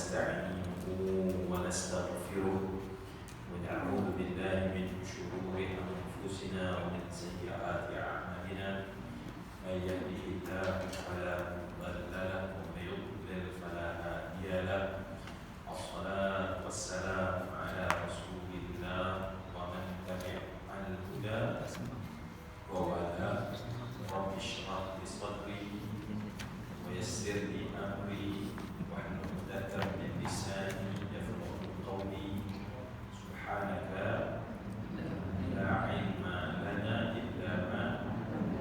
ونستعينه ونستغفره ونعوذ بالله من شرور أنفسنا ومن سيئات أعمالنا من يهده الله فلا مضل له ومن يضلل فلا هادي له الصلاة والسلام على رسول الله ومن تبع الهدى ووالاه رب اشرح لي صدري ويسر لي أمري واحلل عقدة من لساني يفقهوا قولي سبحانك لا علم لنا إلا ما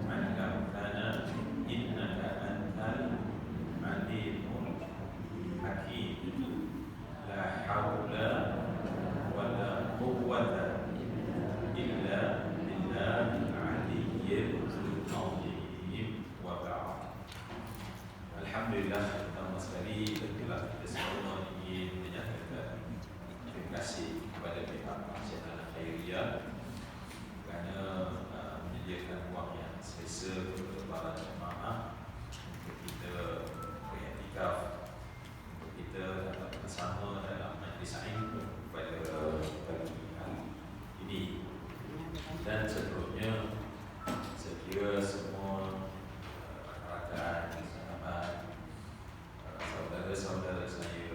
علمتنا إنك أنت العليم الحكيم لا حول ولا قوة إلا بالله العلي العظيم وبعد. Alhamdulillah, pertama sekali tentulah kita semua ingin menyatakan terima kasih kepada pihak Masjid Al-Khairiyah kerana menyediakan ruang yang selesa kepada para jemaah untuk kita beriktikaf, untuk kita dapat bersama dalam majlis ilmu pada pagi hari ini. Dan seterusnya, saya kira semua rakan, sahabat, saudara-saudara saya,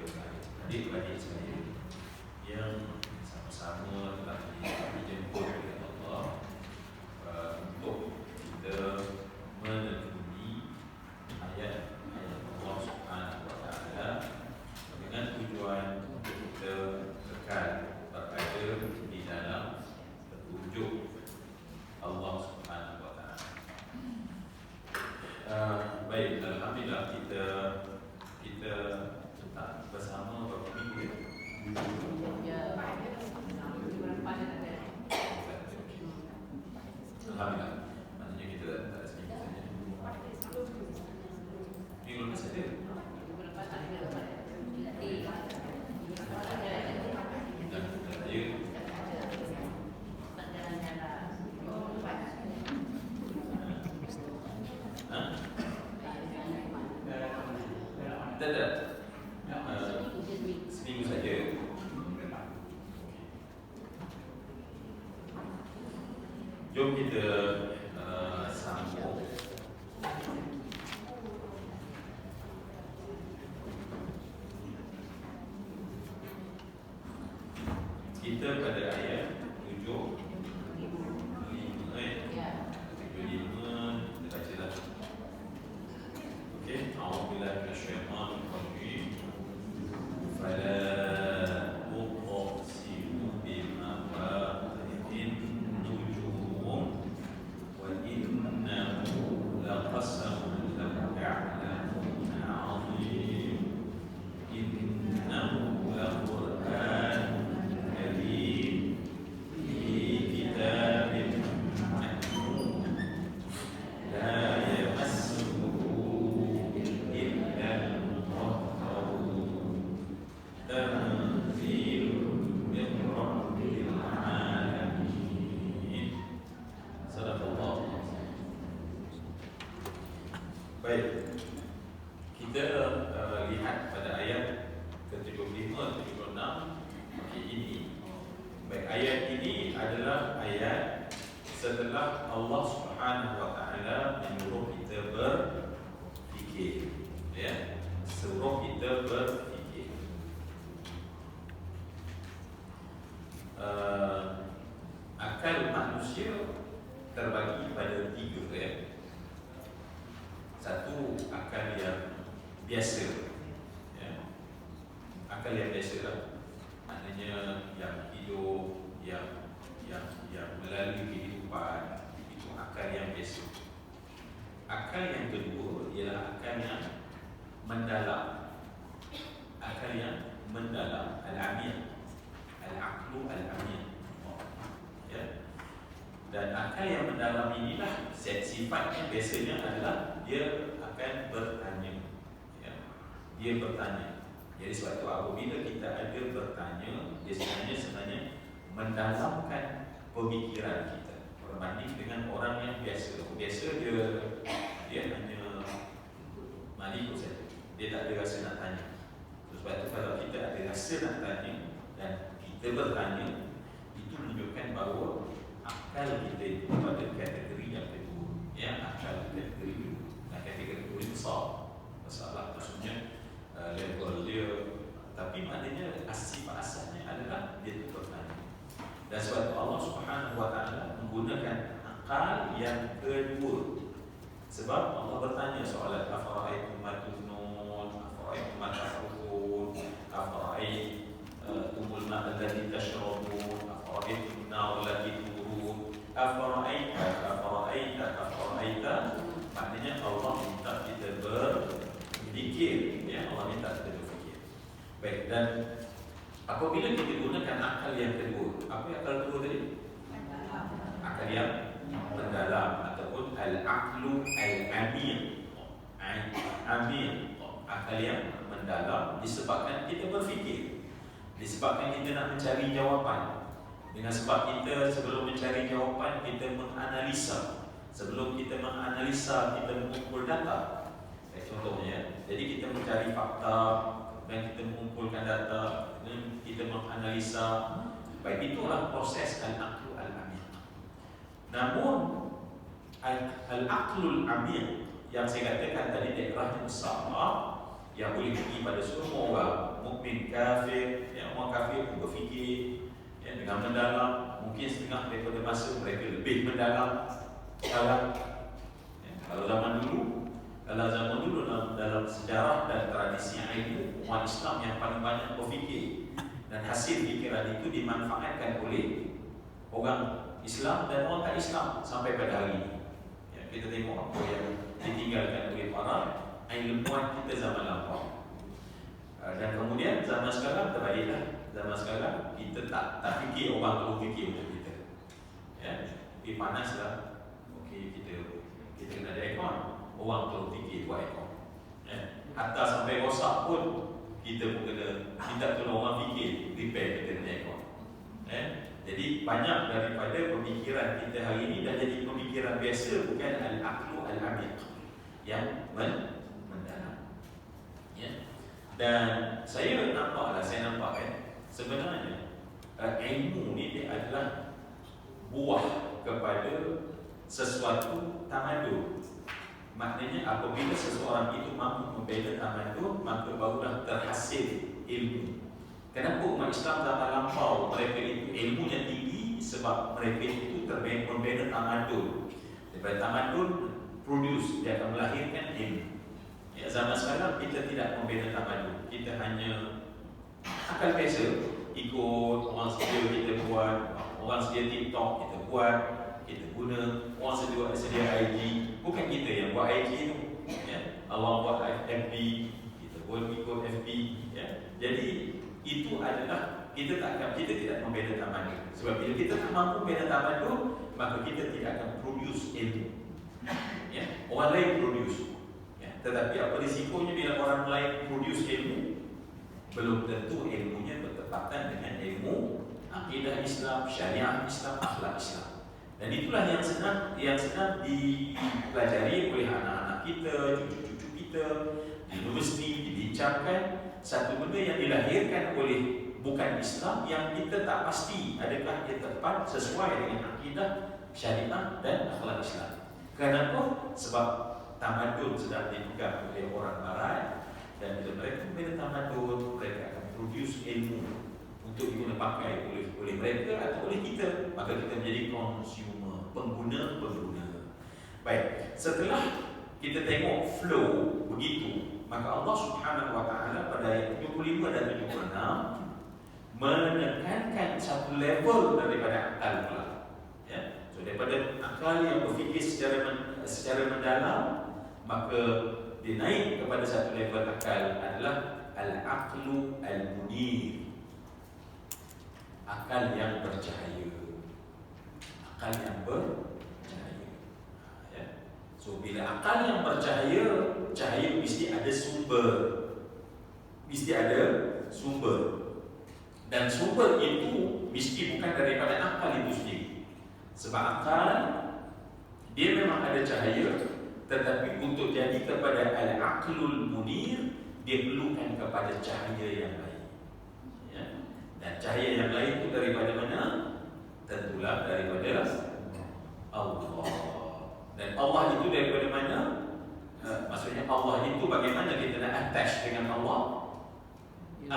adik-adik saya yang sama-sama telah dijemput oleh Allah untuk kita menekuni ayat-ayat Allah Subhanahu wa Ta'ala dengan tujuan untuk kita kekal berada di dalam petunjuk Allah Subhanahu wa Ta'ala. Baik, alhamdulillah kita bersama beberapa minggu ya. Alhamdulillah, maksudnya kita tak ada seminggu saja. Minggu lepas ada. Seminggu saja. Jom kita sambung. Kita pada ayat 75 kita bacalah. Okey, a'udzubillahi minasyaitonir rajim. Fala uqsimu bimawaqi'in nujum wa innahu laqasamun law ya'lamuna 'azim innahu laqur'anun karim fi kitabin maknun la yamassuhu illa al-mutahharun tanzilun min rabbil alamin. Sadaqallahu. Baik, kita lihat pada ayat ke-75, 76 ini. Baik, ayat ini adalah ayat setelah Allah Subhanahu wa Ta'ala menyuruh kita berfikir, ya, suruh kita berfikir. Akal manusia terbagi pada tiga, ya. Satu, akal yang biasa, ya. Akal yang biasa lah, maknanya yang hidup, yang melalui kehidupan, itu akal yang biasa. Akal yang kedua ialah akal yang mendalam. Akal yang mendalam, al-amiyah, al-aqlu al-amiyah, ya. Dan akal yang mendalam inilah sifatnya biasanya adalah dia akan bertanya, ya. Dia bertanya. Jadi sebab itu apabila kita ada bertanya, dia sebenarnya mendalamkan pemikiran kita berbanding dengan orang yang biasa. Biasa dia hanya maliku saja, dia tak ada rasa nak tanya. Sebab itu kalau kita biasa nak tanya dan kita bertanya, itu menunjukkan bahawa akal kita itu pada kategori yang kedua, ya, akal kategori kedua. Dan kategori besar, masalah maksudnya level dia, tapi maknanya sifat asalnya adalah dia itu bertanya. Dan sebab itu Allah Subhanahu Wa Taala menggunakan akal yang kedua. Sebab Allah bertanya soalan afara'aytum ma tuznun, afara'aytum ma tafrukun, afara'aytumul ma'a alladhi tashrabun, afara'aytum an-nar allati turun, afara'ayta. Maknanya Allah minta kita berfikir, ya, Allah minta kita berfikir. Baik, dan apabila kita gunakan akal yang kedua, apa yang akal kedua tadi? Akal yang mendalam ataupun al-aqlu al-amir. Akal yang mendalam disebabkan kita berfikir, disebabkan kita nak mencari jawapan. Dengan sebab kita sebelum mencari jawapan kita menganalisa. Sebelum kita menganalisa, kita mengumpul data. Contohnya, jadi kita mencari fakta dan kita mengumpulkan data dan kita menganalisa. Baik, itulah proses al-aqlu al-amir. Namun al-aqlul amir yang saya katakan tadi, daerahnya besar, yang boleh pergi pada semua orang, mukmin, kafir, yang orang kafir pun berfikir, ya, dengan mendalam. Mungkin setengah daripada masa mereka lebih mendalam. Kalau zaman dulu dalam sejarah dan tradisi ilmu, umat Islam yang paling banyak berfikir, dan hasil fikiran itu dimanfaatkan oleh orang Islam dan orang tak Islam sampai pada hari ini. Ya, kita tengok apa yang ditinggalkan oleh para ilmuwan kita zaman lampau. Dan kemudian zaman sekarang terbaliklah. Zaman sekarang kita tak fikir orang perlu fikir untuk kita. Ya, panaslah. Okey, kita kena ada aircon. Orang perlu fikir buat aircon. Ya, hatta sampai rosak pun kita pun kena minta tolong orang fikir repair kita punya aircon. Ya. Jadi banyak daripada pemikiran kita hari ini dah jadi pemikiran biasa, bukan al-aqlu al-amir yang mendalam. Ya. Dan saya nampak kan, sebenarnya ilmu ni dia adalah buah kepada sesuatu tamadun. Maknanya apabila seseorang itu mampu membela tamadun, maka barulah terhasil ilmu. Kenapa umat Islam zaman lampau mereka itu ilmunya tinggi? Sebab mereka itu membela tamadun. Daripada tamadun produce, dia akan melahirkan ilmu. Ya, zaman sekarang kita tidak membela tamadun. Kita hanya akal biasa, ikut orang sedia kita buat, orang sedia TikTok kita buat, kita guna, orang sedia IG. Bukan kita yang buat IG itu, ya. Allah buat FB, kita pun ikut FB, ya. Jadi itu adalah kita tidak membela tamadun. Sebab bila kita tak mampu membela tamadun, maka kita tidak akan produce ilmu. Ya, orang lain produce. Ya, tetapi apa risikonya bila orang lain produce ilmu? Belum tentu ilmunya bertepatan dengan ilmu akidah Islam, syariah Islam, akhlak Islam. Dan itulah yang sedang dipelajari oleh anak-anak kita, cucu-cucu kita di universiti, dibincangkan. Satu benda yang dilahirkan oleh bukan Islam yang kita tak pasti adakah dia tepat sesuai dengan akidah, syariah dan akhlak Islam. Kenapa? Sebab tamadun sedang dipegang oleh orang Barat, dan bila mereka membela tamadun, mereka akan produce ilmu untuk diguna pakai oleh mereka atau oleh kita. Maka kita menjadi consumer, pengguna. Baik, setelah kita tengok flow begitu, maka Allah Subhanahu Wa Taala pada ayat 75 dan 76 menekankan satu level daripada akal pula. Ya, so daripada akal yang berfikir secara mendalam, maka dia naik kepada satu level akal adalah al-aqlu al-munir, akal yang bercahaya, akal yang bercahaya. Ya. So bila akal yang bercahaya, cahaya mesti ada sumber, dan sumber itu mesti bukan daripada akal itu sendiri. Sebab akal dia memang ada cahaya, tetapi untuk jadi kepada al-aqlul munir, dia perlukan kepada cahaya yang lain.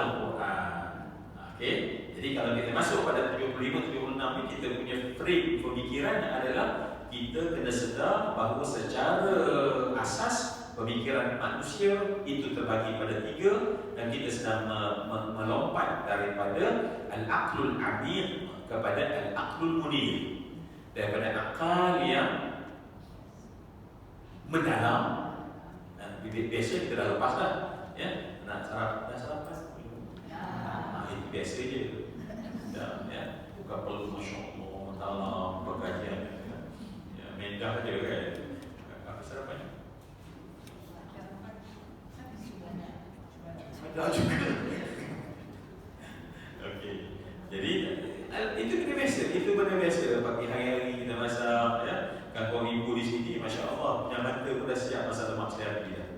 Al-Quran. Okey, jadi kalau kita masuk pada 75-76 ni, kita punya frame pemikiran adalah kita kena sedar bahawa secara asas pemikiran manusia itu terbagi pada 3, dan kita sedang melompat daripada al-aqlul amir kepada al-aqlul munir, daripada akal yang mendalam. Dan biasa kita dah lepas lah, ya, nak dah sarapan. Itu biasa je. Ya, bukan perlu Masya Allah dalam perkajian, ya, mendah je kan. Apa sarapan? Ada juga. Okey. Jadi itu benda biasa, pagi hari-hari kita masak, ya. Kawan ibu di sini, Masya Allah, punya mata pun dah siap masak lemak setiap hari dah.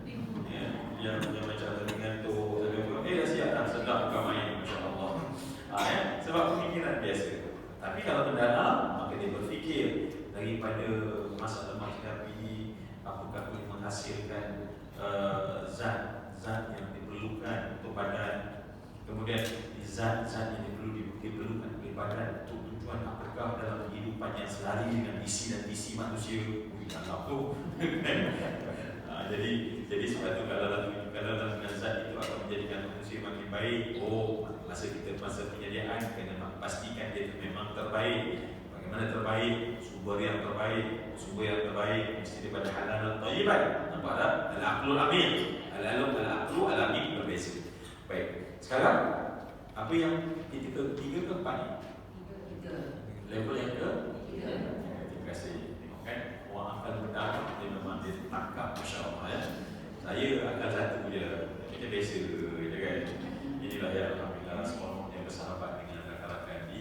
Ya, dia punya macam mengantuk, dah siap dah, sedap bukan main, Masya Allah. Ya, sebab pemikiran biasa. Tapi kalau mendalam, maka dia berfikir daripada masak lemak setiap hari, apakah boleh menghasilkan zat yang diperlukan untuk badan, kemudian zat-zat yang diperlukan oleh badan untuk tujuan apakah dalam kehidupan yang selari dengan isi dan visi manusia. Allah tu. Jadi sebab tu kalau dalam zat itu akan menjadikan manusia makin baik. Masa penyediaan kena pastikan dia memang terbaik. Bagaimana terbaik? Sumber yang terbaik mesti daripada halal dan thayyiban. Nampak tak? Al-aqlul amir. Al-aqlu al-amir berbeza. Baik. Sekarang apa yang tiga ke 4 ni? Level yang ke? Terima kasih. Tengok kan, orang akan benar, dia memang dia tangkap, Masya Allah, ya. Saya akan satu je, kita biasa je kan. Inilah ya, Alhamdulillah, sekolah yang bersahabat dengan rakan-rakan di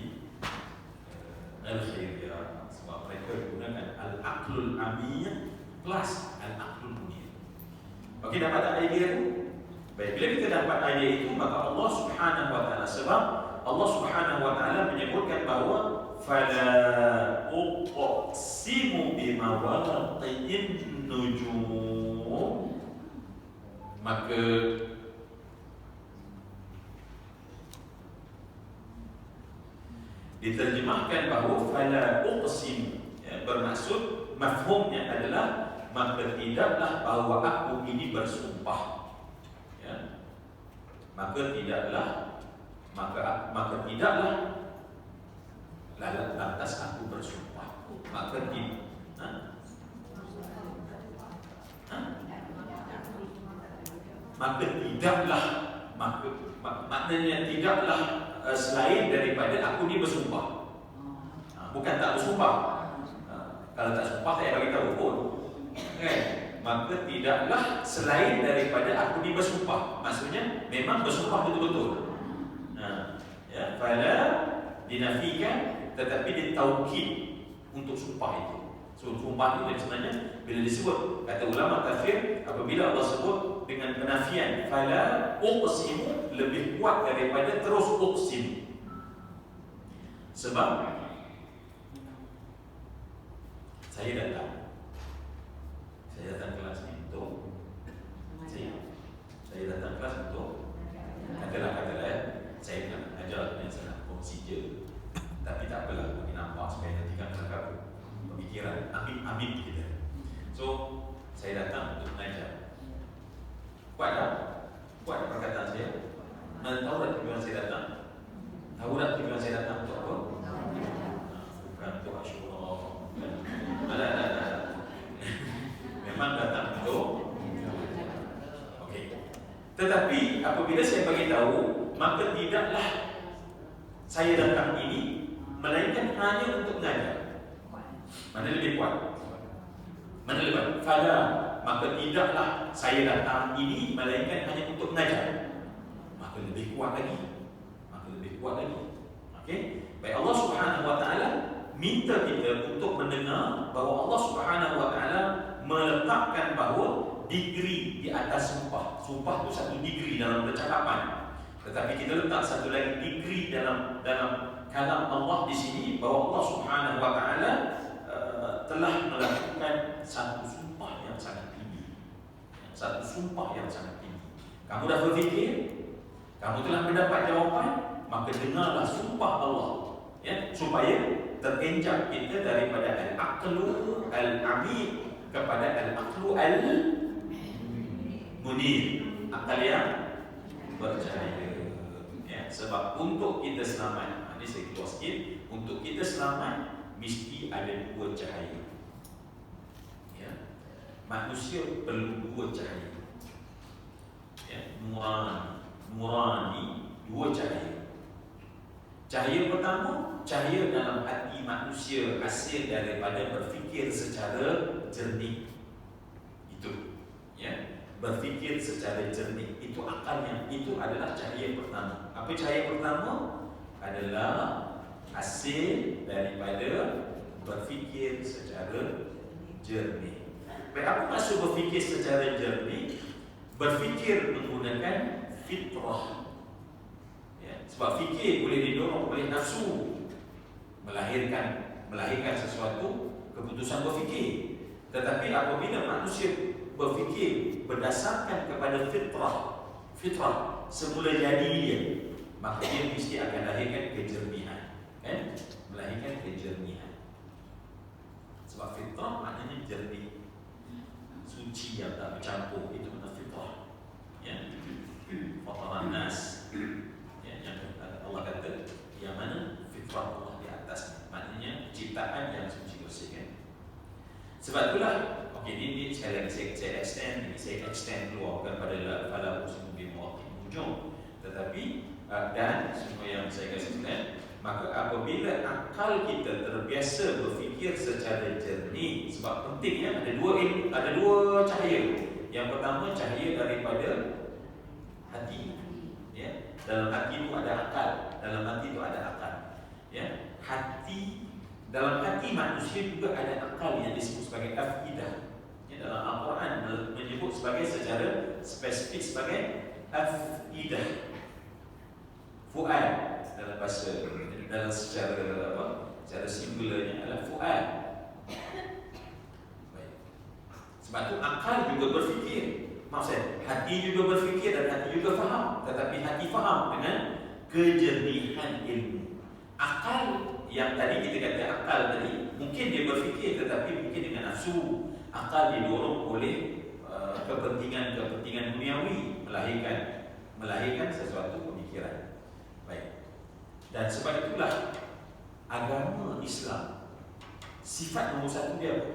Al-Khair, ya. Sebab mereka gunakan Al-Aqlul Amir plus Al-Aqlul Munir. Okey, dapat tak idea tu? Baik, bila kita dapat idea itu, maka Allah Subhanahu wa taala, sebab Allah Subhanahu wa taala menyebutkan bahawa fala uqsimu bimawaqi'in nujum, maka diterjemahkan bahawa fala uqsim, ya, bermaksud mafhumnya adalah maka tidaklah bahawa aku ini bersumpah, ya. Maka tidaklah lantas aku bersumpah. Maka maknanya tidaklah selain daripada aku ni bersumpah. Bukan tak bersumpah. Kalau tak sumpah saya bagi tahu pun, kan? Maka tidaklah selain daripada aku ni bersumpah. Maksudnya memang bersumpah betul-betul. Ya, fala dinafikan tetapi ditaukid untuk sumpah itu. So sumpah itu sebenarnya bila disebut, kata ulama tafsir, apabila Allah sebut dengan penafian fala uqsimu, lebih kuat daripada terus uqsim. Sebab saya datang kelas ni untuk saya datang kelas untuk katalah saya nak ajar dan saya nak kongsi je. Tapi tak apalah, bagi nampak supaya nanti kan kelakar pemikiran ambil kita. So saya datang untuk mengajar. Kuat tak? Kuat perkataan saya? Tahu tak tujuan saya datang? Tahu tak tujuan saya datang untuk apa? Bukan untuk asyurah. Alah. Memang datang untuk. Okey. Tetapi apabila saya bagi tahu, maka tidaklah saya datang ini melainkan hanya untuk mengajar. Mana lebih kuat? Mana lebih kuat? Fala, maka tidaklah saya datang ini melainkan hanya untuk mengajar. Maka lebih kuat lagi. Okey. Baik, Allah Subhanahu wa taala minta kita untuk mendengar bahawa Allah Subhanahu wa taala meletakkan bahawa degree di atas sumpah. Sumpah itu satu degree dalam percakapan. Tetapi kita letak satu lagi degree dalam kalam Allah di sini, bahawa Allah Subhanahu wa taala telah melakukan satu sumpah yang sangat tinggi. Kamu dah berfikir Kamu telah mendapat jawapan, maka dengarlah sumpah Allah, ya, supaya terenjak kita daripada al-aqlu al-amid kepada al-aqlu al-munir, akal yang bercahaya. Ya, sebab untuk kita selamat, ini saya keluar sikit, untuk kita selamat mesti ada dua cahaya. Ya, manusia perlu dua cahaya. Ya, nurani, dua cahaya. Cahaya pertama, cahaya dalam hati manusia hasil daripada berfikir secara jernih. Itu, ya, berfikir secara jernih. Itu akalnya, itu adalah cahaya pertama. Apa cahaya pertama? Adalah hasil daripada berfikir secara jernih. Baik, apa maksud berfikir secara jernih? Berfikir menggunakan fitrah, ya, sebab fikir boleh didorong oleh nafsu, melahirkan sesuatu keputusan berfikir. Tetapi apabila manusia berfikir berdasarkan kepada fitrah semula jadi dia, maka dia mesti akan lahirkan kejernihan, kan? Melahirkan kejernihan. Sebab fitrah maknanya jernih, suci yang tak bercampur, itu makna fitrah. Ya, fataran nas, ya, yang Allah kata yang mana fitrah Allah di atas, maknanya ciptaan yang suci bersih, kan? Sebab itulah, okey, ini sekali lagi saya extend keluar kepada pada usul bimawaqi hujung. Tetapi dan semua yang saya katakan, maka apabila akal kita terbiasa berfikir secara jernih, sebab pentingnya ada dua cahaya. Yang pertama cahaya daripada hati, ya. Dalam hati itu ada akal, ya. Dalam hati manusia juga ada akal yang disebut sebagai afidah. Ya, dalam Al-Quran menyebut secara spesifik sebagai afidah. Fuad dalam bahasa, dalam secara singularnya adalah fuad. Baik. Sebab itu akal juga berfikir. Maksud saya, hati juga berfikir dan hati juga faham. Tetapi hati faham dengan kejernihan ilmu. Akal yang tadi kita kata akal tadi, mungkin dia berfikir tetapi mungkin dengan nafsu. Akal didorong oleh kepentingan duniawi, melahirkan sesuatu pemikiran. Baik. Dan sebab itulah agama Islam sifat nombor satu dia apa?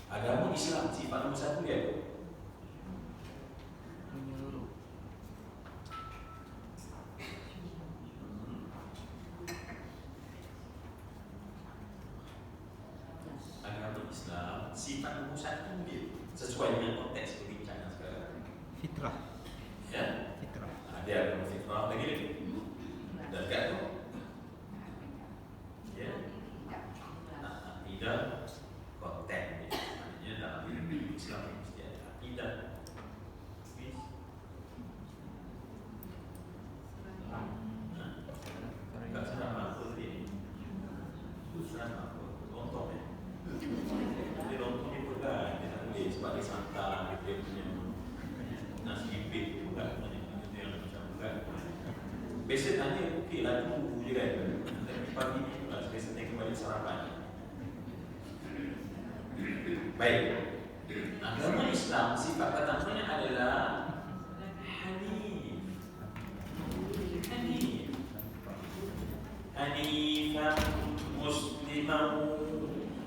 Agama Islam sifat nombor satu dia apa? Agama Islam sifat nombor satu dia sesuai dengan konteks perbincangan sekarang. Fitrah. Ya? Fitrah. Dia agama fitrah lagi. Dan kat tu, ya, akidah konten dia. Maknanya dalam Islam mesti ada akidah. Tak serang apa dia? Serang apa? Lontong ya? Dia lontong dia pegang, dia tak boleh sebab dia santan, dia punya nasi bit dia pegang, dia yang macam pegang. Biasa tanya, okey lagu je kan. Tapi pagi ni pula biasa tanya kembali sarapan. Baik. Agama Islam sifat pertamanya adalah Hanif. Hanifan Musliman.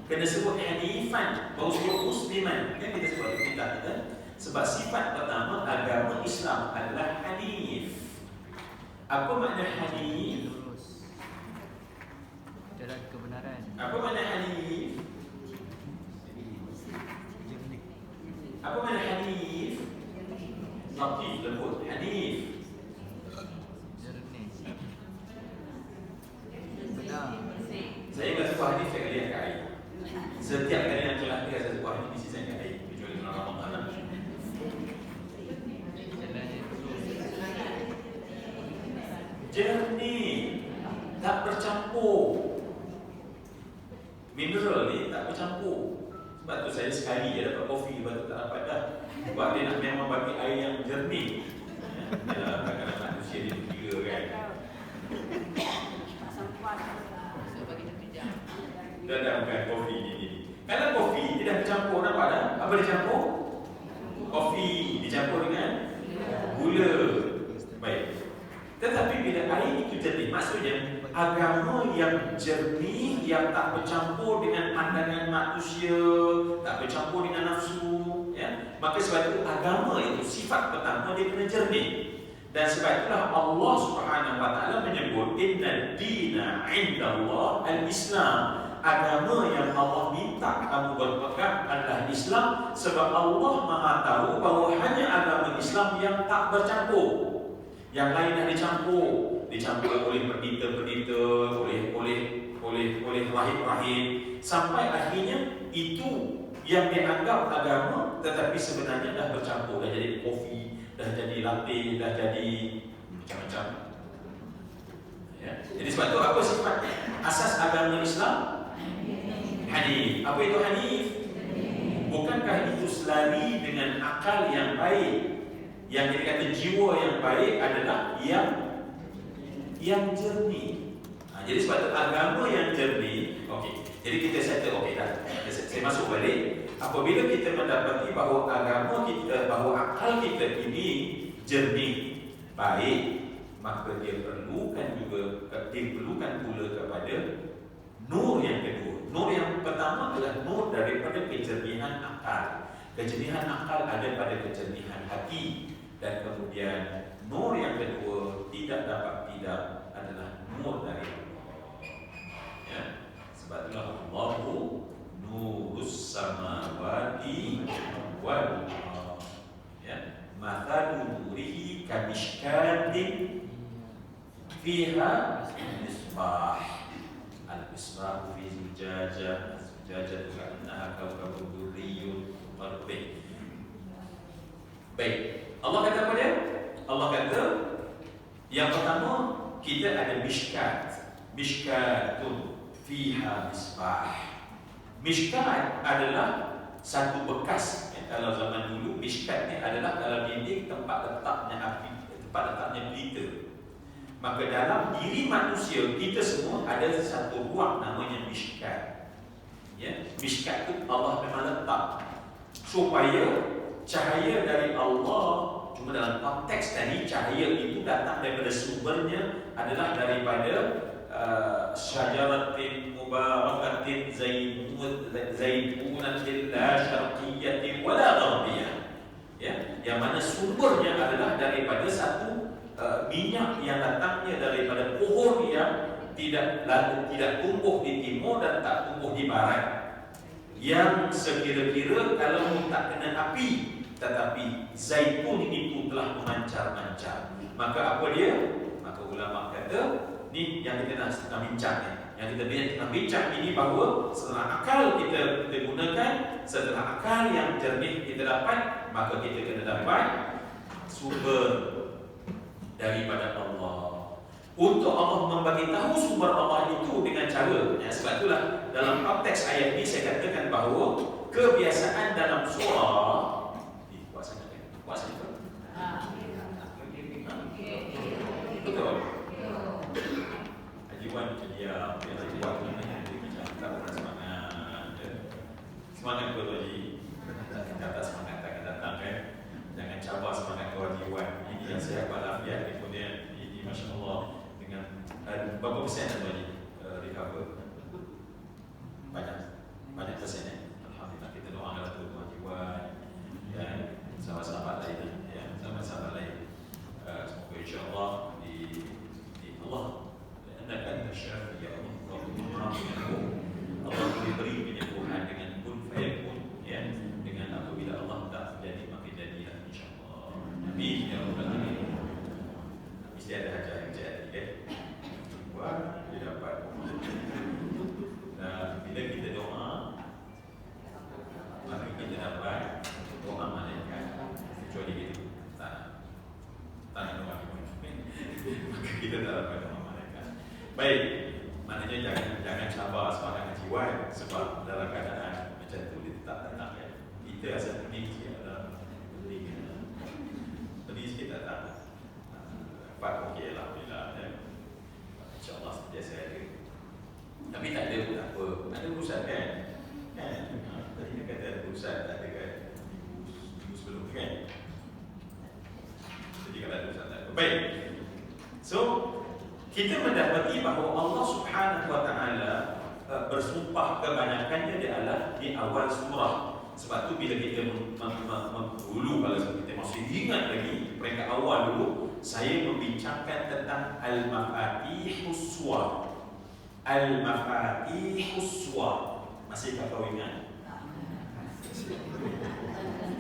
Kena sebut Hanifan, baru sebut Musliman. Kan kita sebut di kitab kita. Sebab sifat pertama agama Islam adalah Hanif. Apa makna hanif? Lurus. Jalan kebenaran. Apa makna hanif? Jernih. Apa makna hanif? Latif, lembut. Hanif. Jernih. Benar. Saya tak suka hadis, saya lihat kat air. Setiap kali nak kelas dia, saya suka hadis mesti saya kat air. Kecuali bulan Ramadan. Jernih, tak bercampur. Mineral ni tak bercampur. Sebab tu saya sekali je dapat kopi, lepas tu tak dapat dah. Sebab dia nak memang bagi air yang jernih. Ya, kadang-kadang manusia ni kira kan. Dah bukan kopi ni. Kalau kopi dia dah bercampur, nampak dah? Apa dia campur? Kopi dicampur dengan gula. Baik. Tetapi bila air itu jernih, maksudnya agama yang jernih, yang tak bercampur dengan pandangan manusia, tak bercampur dengan nafsu, ya. Maka sebab itu agama itu sifat pertama dia kena jernih. Dan sebab itulah Allah Subhanahu wa taala menyebut inna dina 'indallah al-Islam. Agama yang Allah minta kamu berpegang adalah Islam, sebab Allah Maha tahu bahawa hanya agama Islam yang tak bercampur. Yang lain dah dicampur oleh pendeta-pendeta, oleh rahib-rahib, sampai akhirnya itu yang dianggap agama tetapi sebenarnya dah bercampur, dah jadi kopi, dah jadi latte, dah jadi macam-macam. Ya. Jadi sebab itu apa sifat asas agama Islam? Hanif. Apa itu hanif? Bukankah itu selari dengan akal yang baik? Yang kita kata jiwa yang baik adalah yang jernih. Jadi sebab itu agama yang jernih. Okey. Jadi kita settle okey dah. Saya masuk balik. Apabila kita mendapati bahawa agama kita, bahawa akal kita ini jernih, baik, maka dia perlukan pula kepada nur yang kedua. Nur yang pertama adalah nur daripada kejernihan akal. Kejernihan akal ada pada kejernihan hati. Dan kemudian nur yang kedua tidak dapat tidak adalah nur dari Allah. Ya. Sebab itulah Allahu nurus samawati wal ardh. Ya. Mathalu nurihi kamishkatin fiha misbah. Al-misbah fi zujajah. Zujajah ka'annaha kawkabun durriyun qarbin. Baik. Allah kata apa dia? Allah kata yang pertama kita ada mishkat. Mishkatun fiha misbah. Mishkat adalah satu bekas. Kalau zaman dulu mishkat ni adalah dalam dinding tempat letaknya api, tempat letaknya pelita. Maka dalam diri manusia kita semua ada satu ruang namanya mishkat. Ya, mishkat tu Allah memang letak supaya cahaya dari Allah, cuma dalam konteks tadi cahaya itu datang daripada sumbernya adalah daripada syajaratin mubarakatin zaimunatin la syarqiyatin wala gharbiyah. Ya, yang mana sumbernya adalah daripada satu minyak yang datangnya daripada pohon yang tidak tumbuh di timur dan tak tumbuh di barat. Yang sekira-kira kalau tak kena api, tetapi zaitun itu telah memancar-mancar. Maka apa dia? Maka ulama kata, ni yang kita nak bincang ni. Yang kita nak bincang ini bahawa setelah akal kita gunakan, setelah akal yang jernih kita dapat, maka kita kena dapat sumber daripada Allah. Untuk Allah membagi tahu sumber Allah itu dengan cara, ya, sebab itulah dalam konteks ayat ini saya katakan bahawa kebiasaan dalam surah puasa betul. Haji Wan dia Haji Wan ni macam tak pernah semangat tu Haji, kata semangat tak datang kan, jangan cabar semangat tu Haji Wan. Ini yang saya walafiat ni pun dia ini masya-Allah. Berapa persen tu Haji recover? Banyak persen ya. Alhamdulillah, kita doakan untuk Haji Wan dan sahabat-sahabat lain ya, sahabat-sahabat lain. Semoga insya-Allah di Allah anda syafi ya Allah diberi penyembuhan dengan kun fayakun ya, dengan apabila Allah tak terjadi maka jadilah insya-Allah. Amin ya rabbal alamin. Mesti ada hajat yang jadi ya. Wah, dia dapat. Nah, bila kita doa, maka kita dapat doa malaikat. Kecuali kita tak doa maka kita tak dapat doa malaikat. Baik, maknanya jangan cabar semangat Haji Wan sebab dalam keadaan macam tu dia tak datang ya. Kita asal pening sikit adalah pening sikit tak datang. 4 okey, alhamdulillah ya. InsyaAllah setiap saya ada. Tapi tak ada pun apa. Ada urusan kan? Tadi dia kata ada urusan, tak ada kan? Minggu sebelum kan? Jadi kalau ada urusan tak ada. Baik. So, kita mendapati bahawa Allah Subhanahu Wa Taala bersumpah kebanyakannya adalah di awal surah. Sebab tu bila kita dulu, kalau kita masih ingat lagi peringkat awal dulu, saya membincangkan tentang Al-Mafatihus Suwar. Al-Mafatihus Suwar. Masih tak tahu ingat?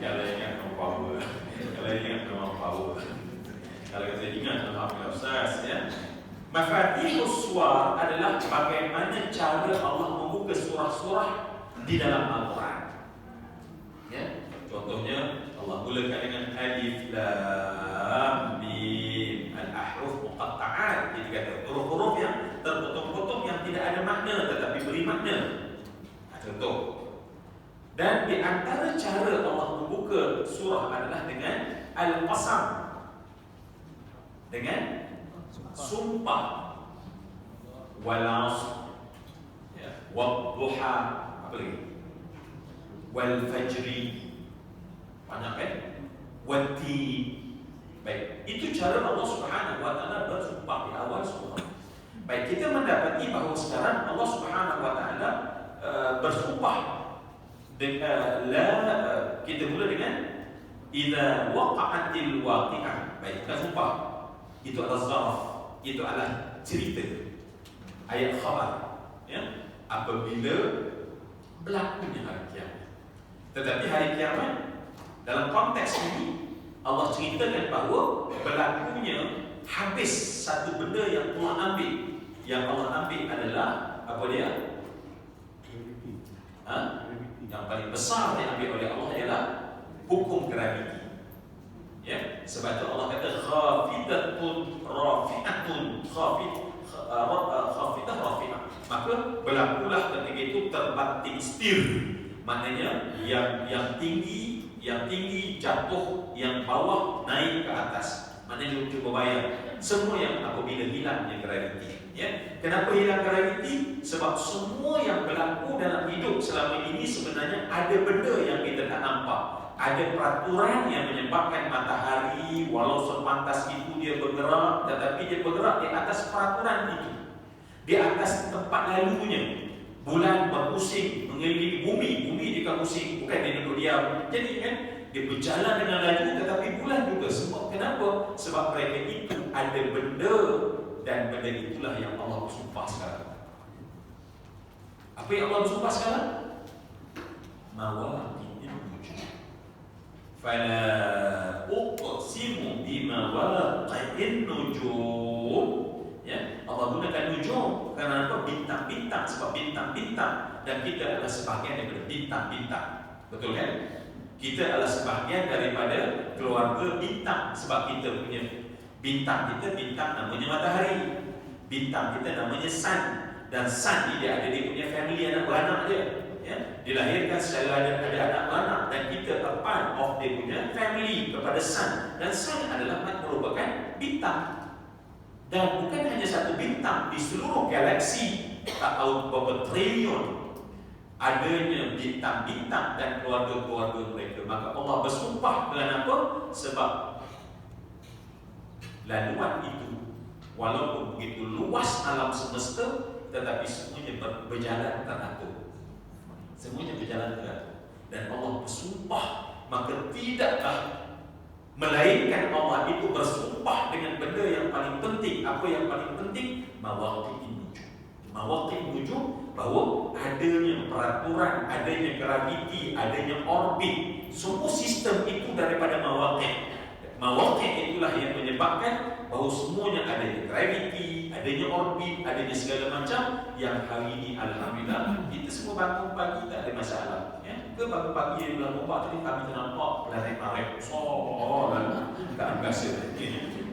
Kalau ingat memang power. Kalau ingat memang power. Kalau kita ingat alhamdulillah Ustaz ya. Mafatihus Suwar adalah bagaimana cara Allah membuka surah-surah di dalam Al-Quran. Ya, contohnya Allah mulakan dengan alif lam mim, al-ahruf muqatta'at. Dia kata huruf-huruf yang terpotong-potong yang tidak ada makna tetapi beri makna. Contoh. Dan di antara cara Allah membuka surah adalah dengan al-qasam. Dengan sumpah. Wal 'asr. Ya, wad duha, apa lagi? Wal fajri, banyak kan? Wati. Baik, itu cara Allah Subhanahu Wa Taala bersumpah di awal surah. Baik, kita mendapati bahawa sekarang Allah Subhanahu Wa Taala bersumpah dengan kita mula dengan idza waqa'atil waqi'ah. Baik, kita sumpah. Itu adalah zarf, itu adalah cerita. Ayat khabar, ya, apabila berlakunya hari kiamat. Tetapi hari kiamat dalam konteks ini Allah ceritakan bahawa berlakunya habis satu benda yang Allah ambil. Yang Allah ambil adalah apa dia? Yang paling besar yang ambil oleh Allah ialah hukum graviti. Ya, sebab itu Allah kata khafidatun rafi'atun khafidah rafi'ah. Maka berlakulah ketika itu terbanting setir. Maknanya yang tinggi jatuh, yang bawah naik ke atas. Maknanya cuba bayang semua yang apabila hilangnya graviti. Ya, kenapa hilang graviti? Sebab semua yang berlaku dalam hidup selama ini sebenarnya ada benda yang kita tak nampak. Ada peraturan yang menyebabkan matahari walau sepantas itu dia bergerak, tetapi dia bergerak di atas peraturan itu, di atas tempat lalunya. Bulan berpusing mengelilingi bumi dia pusing, bukan dia duduk diam. Jadi kan dia berjalan dengan laju, tetapi bulan juga semua. Kenapa? Sebab mereka itu ada benda, dan benda itulah yang Allah bersumpah sekarang. Apa yang Allah bersumpah sekarang? Mawaqi'in nujum. Fala uqsimu bimawaqi'in nujum. Ya, Allah gunakan nujum kerana apa? Bintang-bintang. Sebab bintang-bintang, dan kita adalah sebahagian daripada bintang-bintang. Betul kan? Kita adalah sebahagian daripada keluarga bintang. Sebab kita punya bintang namanya matahari, bintang kita namanya sun. Dan sun ni dia ada dia punya family, anak beranak dia. Ya, dilahirkan secara ada anak beranak, dan kita a part of dia punya family kepada sun. Dan sun adalah merupakan bintang. Dan bukan hanya satu bintang, di seluruh galaksi tak tahu berapa triliun adanya bintang-bintang dan keluarga-keluarga mereka. Maka Allah bersumpah dengan apa? Sebab laluan itu walaupun begitu luas alam semesta, tetapi semuanya berjalan teratur. Semuanya berjalan teratur. Dan Allah bersumpah, maka tidaklah melainkan Allah itu bersumpah dengan benda yang paling penting. Apa yang paling penting? Mawaqi'in nujum. Mawaqi'in nujum, bahawa adanya peraturan, adanya graviti, adanya orbit. Semua sistem itu daripada mawaqi'. Mawaqi' itulah yang menyebabkan bahawa semuanya adanya graviti, adanya orbit, adanya segala macam. Yang hari ini alhamdulillah kita semua bangun pagi tak ada masalah. Ke bangun pagi di bulan Ramadan tadi kami ternampak planet-planet besar tak biasa.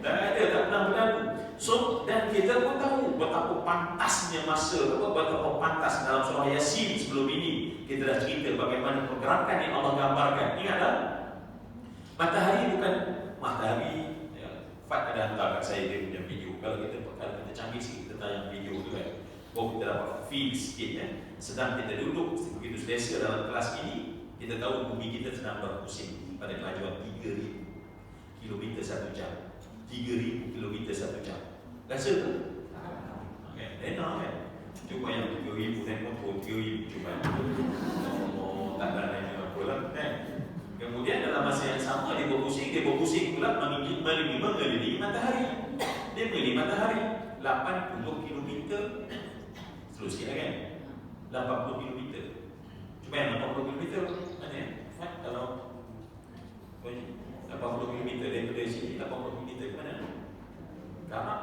Tak pernah berlalu. So, dan kita pun tahu betapa pantasnya masa, betapa pantas dalam surah Yasin sebelum ini kita dah cerita bagaimana pergerakan yang Allah gambarkan. Ingatlah, matahari bukan matahari, ya, Fat ada hantar kat saya dia punya video. Kalau kita canggih sikit kita tayang video tu kan, kita dapat feel sikit kan. Sedang kita duduk begitu selesa dalam kelas ini, kita tahu bumi kita sedang berpusing pada kelajuan 3,000 km satu jam. 3,000 km satu jam. Rasa tak? Enak kan? Cuba yang 3,000 naik motor 3,000 cuba. Oh, tak ada lagi apa lah kan? Kemudian dalam masa yang sama dia berpusing pula mengelilingi matahari. Dia mengelilingi matahari 80 km. Terus sikit kan? 80 km. Cuba yang 80 km mana ya? Kalau 80 km daripada sini 80 km ke mana? Karak?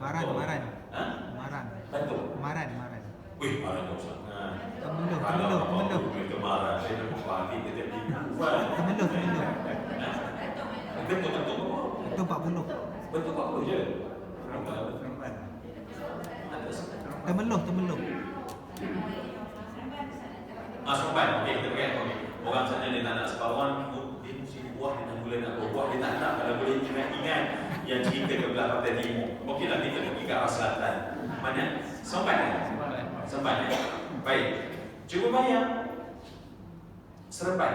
Maran. Ha? Maran. Bantul? Maran. Wih, Maran jauh sangat. Temenloh. Ke Maran, saya dah berpahami kita jadi kuat. Temenloh. Betul. Itu 40. Betul 40 je. Temenloh. Seremban, okey, kita pakai. Orang sana dia tak nak separuhan, dia mesti buah, dia nak gula, nak buah, dia tak nak. Kalau boleh ingat yang cerita ke belah pantai timur. Okeylah, kita pergi ke arah selatan. Mana? Seremban. Baik. Cuba bayang. Seremban.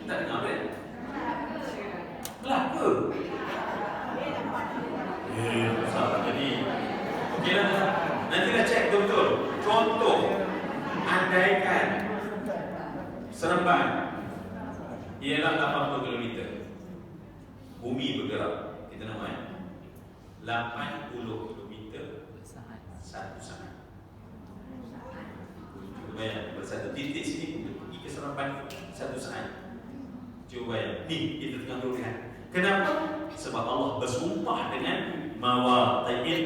Tak dengar apa? Melaka. Salah jadi. Okeylah. Nanti dah cek betul. Contoh. Andaikan Seremban ialah 80 km. Bumi bergerak. Kita nama 80 km satu saat. Cuba bayang, bersatu titik sini untuk pergi ke Seremban satu saat. Cuba bayang, ni kita tengah dulu lihat. Kenapa? Sebab Allah bersumpah dengan mawaqi'in.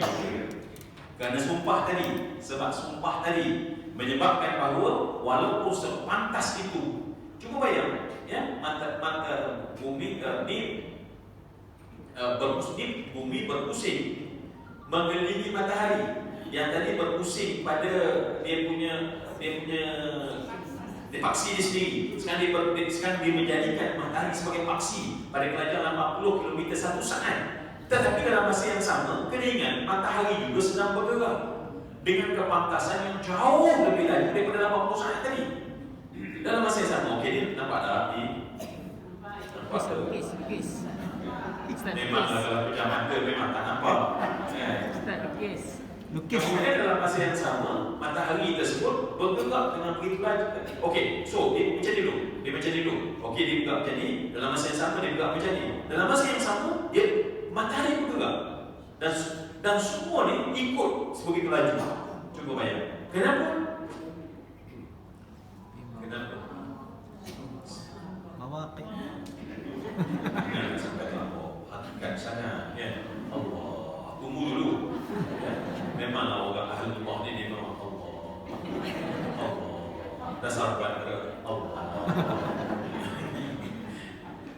Kerana sumpah tadi, sebab sumpah tadi menyebabkan bahawa walaupun sepantas itu, cuba bayang, ya, mata bumi bumi berpusing mengelilingi matahari yang tadi berpusing pada dia punya paksi dia sendiri. Sekarang dia menjadikan matahari sebagai paksi pada kelajuan 80 km satu saat. Tetapi dalam masa yang sama, kena ingat matahari juga sedang bergerak dengan kepantasan yang jauh lebih laju daripada 80 saat tadi. Dalam masa yang sama, okey, dia nampak tak api? Nampak tak? Memang kalau pejam mata memang tak nampak. Lukis. Kemudian dalam masa yang sama, matahari tersebut bergerak dengan begitu laju. Okey, so dia macam ni dulu. Okey, dia bergerak macam ni. Dalam masa yang sama dia bergerak macam ni. Dalam masa yang sama dia matahari bergerak dan semua ni ikut sebegitu laju. Cuba bayang. Kenapa? Mawaqi'. Jangan sampai terlampau hakikat sana, ya. Allah, tunggu dulu. Ya. Memanglah orang ahlullah ni dia memang Allah. Dasar pada Allah.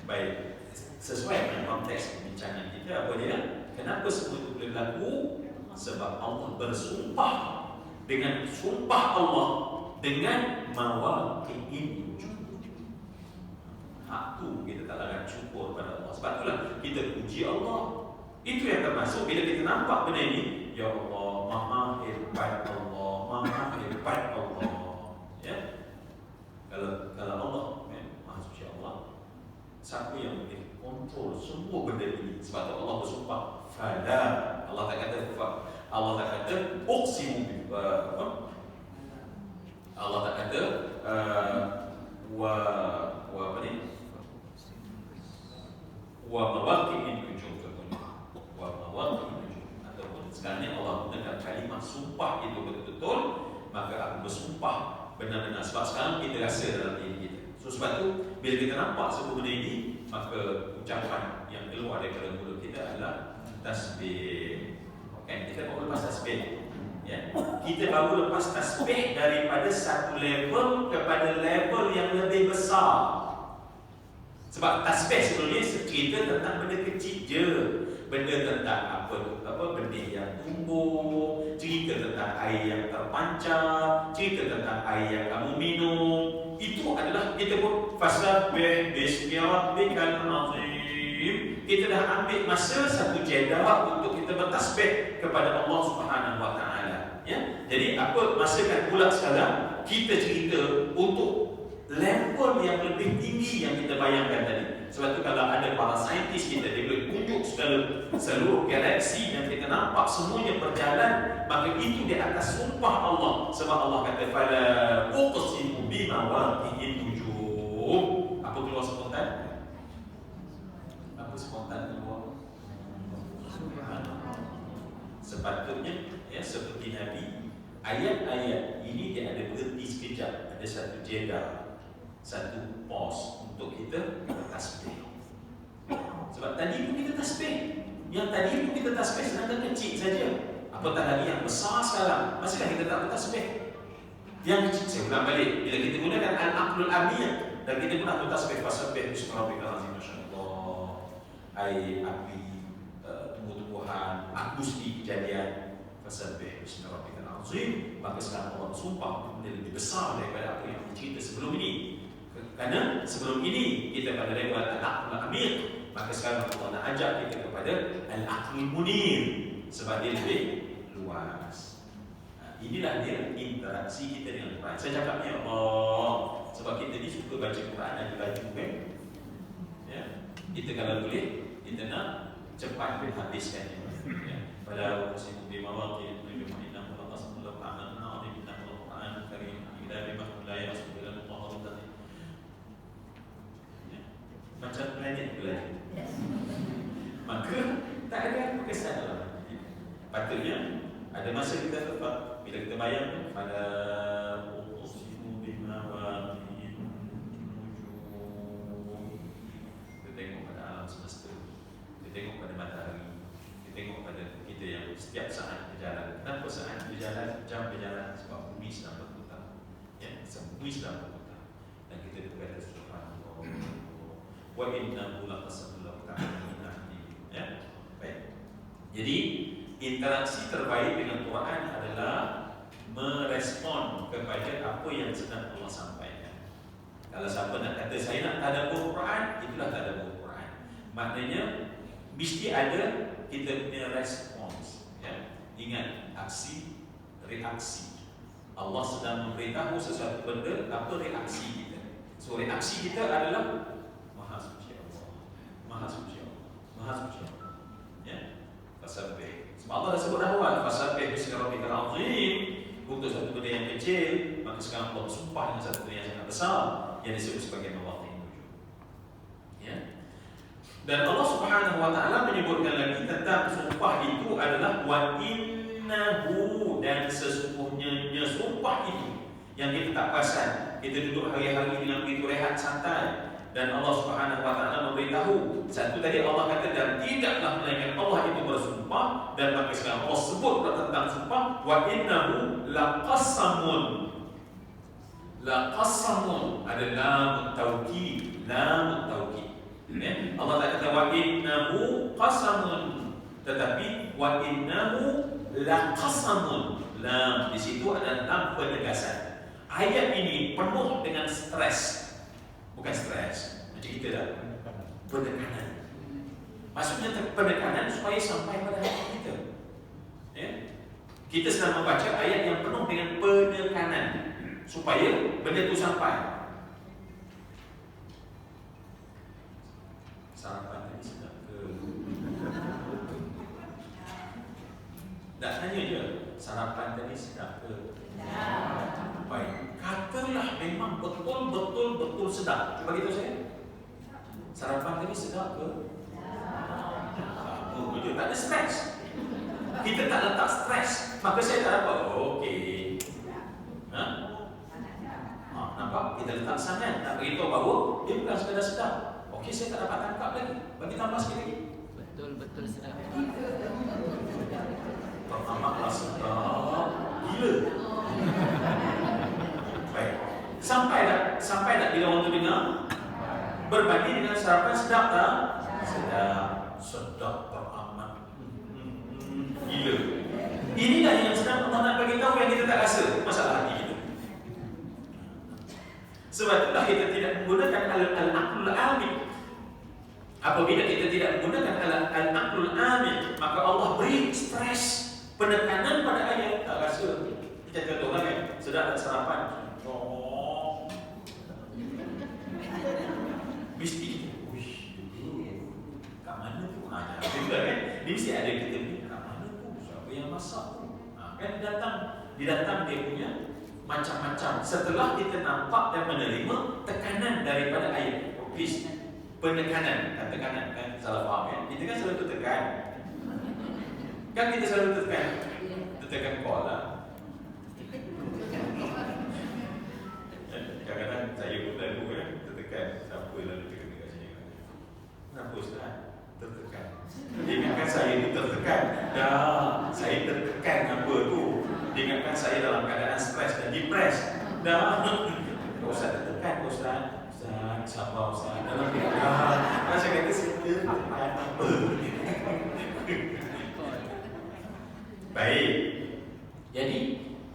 Baik. Sesuai dengan konteks pembincangan kita, apa dia? Kenapa semua itu boleh berlaku? Sebab Allah bersumpah dengan sumpah Allah dengan mawaqi'in. Hak tu kita tak larat syukur pada Allah. Sebab itulah kita puji Allah. Itu yang termasuk bila kita nampak benda ini, ya Allah, maha hebat Allah, maha hebat Allah. Ya. Kalau Allah, maha suci Allah, siapa yang boleh kontrol semua benda ini? Sebab tu Allah bersumpah. Fala, Allah tak kata Allah tak kata uqsimu bi Allah tak kata wa apa ni? Wa mawaqi'in nujum wa mawaqi'in nujum. Ataupun sekarang ni Allah menggunakan kalimah sumpah itu betul-betul, maka aku bersumpah benar-benar. Sebab sekarang kita rasa dalam diri kita. So sebab tu bila kita nampak semua benda ini, maka ucapan yang keluar daripada mulut kita adalah tasbih. Okay, kita baru lepas tasbih. Ya. Kita baru lepas tasbih daripada satu level kepada level yang lebih besar. Sebab tasbih sebenarnya cerita tentang benda kecil je. Benda tentang benda yang tumbuh, cerita tentang air yang terpancar, cerita tentang air yang kamu minum. Itu adalah kita pun fasabbih bismi rabbikal azim. Kita dah ambil masa satu jeda untuk kita bertasbih kepada Allah Subhanahu wa taala. Ya. Jadi apa masakan pula sekarang kita cerita untuk level yang lebih tinggi yang kita bayangkan tadi. Sebab tu kalau ada para saintis kita, dia boleh tunjuk seluruh galaksi dan kita nampak semuanya berjalan, maka itu di atas sumpah Allah. Sebab Allah kata fala uqsimu bima waqi'in nujum. Apa keluar spontan? Apa spontan keluar? Sepatutnya ya seperti Nabi, ayat-ayat ini dia ada berhenti sekejap, ada satu jeda, satu pause untuk kita bertasbih. Sebab tadi pun kita tasbih, yang tadi pun kita tasbih sedangkan kecil saja. Apatah lagi yang besar sekarang, masihkah kita tak bertasbih? Yang kecil, saya ulang balik, bila kita gunakan al-aqlul amiyah dan kita guna bertasbih fasabbih bismi rabbikal azim, masyaallah. Air, api, tumbuh-tumbuhan, akusti kejadian, fasabbih bismi rabbikal azim. Maka sekarang Allah bersumpah benda lebih besar daripada apa yang kita cerita sebelum ini. Kerana sebelum ini kita pada level al-aqlul amiyah, maka sekarang Allah nak ajak kita kepada al-aqlul munir sebab dia lebih luas. Inilah dia interaksi kita dengan Quran. Saya cakap ya Allah, sebab kita ni suka baca Quran dan baju kan. Ya. Kita kalau boleh kita nak cepat habiskannya. Ya. Pada musim bima waqi bima inna Allah tasallatu ta'ala na'udhu billahi minal Qur'an karim ila bima la yasbiqu Allah. Macam planet pula. Maka tak ada apa kesan dalam hati. Patutnya ada masa kita tepat bila kita bayang pada uqsimu bima waqi'in nujum. Kita tengok pada alam semesta, kita tengok pada matahari, kita tengok pada kita yang setiap saat berjalan. Kenapa saat berjalan, jam berjalan? Sebab bumi sedang berputar. Ya, bumi sedang berputar. Dan kita berkata subhanallah wa innahu laqasamun law ta'lamun. Ya. Baik. Jadi interaksi terbaik dengan Quran adalah merespon kepada apa yang sedang Allah sampaikan. Kalau siapa nak kata saya nak tadabbur Quran, itulah tadabbur Quran. Maknanya mesti ada kita punya respons. Ya. Ingat, aksi, reaksi. Allah sedang memberitahu sesuatu benda, apa reaksi kita? So reaksi kita adalah Maha suci Allah, Maha suci Allah, Maha suci Allah. Ya, fasabbih. Sebab Allah dah sebut awal, fasabbih bismi rabbikal azim. Untuk satu benda yang kecil, maka sekarang Allah bersumpah dengan satu benda yang sangat besar yang disebut sebagai mawaqi'in nujum. Ya. Dan Allah Subhanahu wa taala menyebutkan lagi tentang sumpah itu adalah wa innahu, dan sesungguhnya sumpah itu yang kita tak perasan. Kita duduk hari-hari dengan begitu rehat santai. Dan Allah Subhanahu wa taala memberitahu. Satu tadi Allah kata dan tidaklah melainkan Allah itu bersumpah, dan maka sekarang Allah sebut tentang sumpah wa innahu laqasamun. Laqasamun ada lam taukid, lam taukid. Ya? Allah tak kata wa innahu qasamun, tetapi wa innahu laqasamun. Lam di situ ada lam penegasan. Ayat ini penuh dengan stres. Bukan stres, macam kita dah penekanan. Maksudnya penekanan supaya sampai pada hati kita. Ya? Kita sedang membaca ayat yang penuh dengan penekanan supaya benda itu sampai. Sarapan tadi sedap ke? Tak tanya je, sarapan tadi sedap ke? Baik, katalah memang betul sedap. Cuba gitu saya. Sarapan tadi sedap ke? Oh, betul. Tak ada stres. Kita tak letak stres, maka saya tak dapat. Okey. Nampak? Kita letak sangat. Nak beritahu bahawa dia bukan sekadar sedap. Okey, saya tak dapat tangkap lagi. Bagi tambah sikit lagi. Betul sedap. Pertama sedap gila. Baik. Sampai tak bila orang tu dengar? Berbanding dengan sarapan sedap tak? Sedap teramat. Gila. Inilah yang sedang Allah nak bagi tahu yang kita tak rasa. Masalah hati kita. Sebab itulah kita tidak menggunakan al-aqlul amil. Apabila kita tidak menggunakan al-aqlul amil, maka Allah beri stres, penekanan pada ayat. Tak rasa. Kita contohkan kan, sedap tak sarapan. Mesti kat mana tu? Kita kan, dia mesti ada kita ni. Kat mana tu? Siapa yang masak tu? Kan dia punya macam-macam. Setelah kita nampak dan menerima tekanan daripada ayat. Please, penekanan kan salah faham kan? Kita kan selalu tekan. Kan kita selalu tekan call lah. Kadang-kadang saya pun lalu kan tertekan. Siapa lalu tekan dekat sini? Kenapa Ustaz? Tertekan. Ingatkan saya itu tertekan. Dah, saya tertekan apa tu? Ingatkan saya dalam keadaan stres dan depres. Dah, Ustaz tertekan Ustaz. Ustaz, sabar Ustaz. Dalam keadaan saya kata saya tertekan apa? Baik. Jadi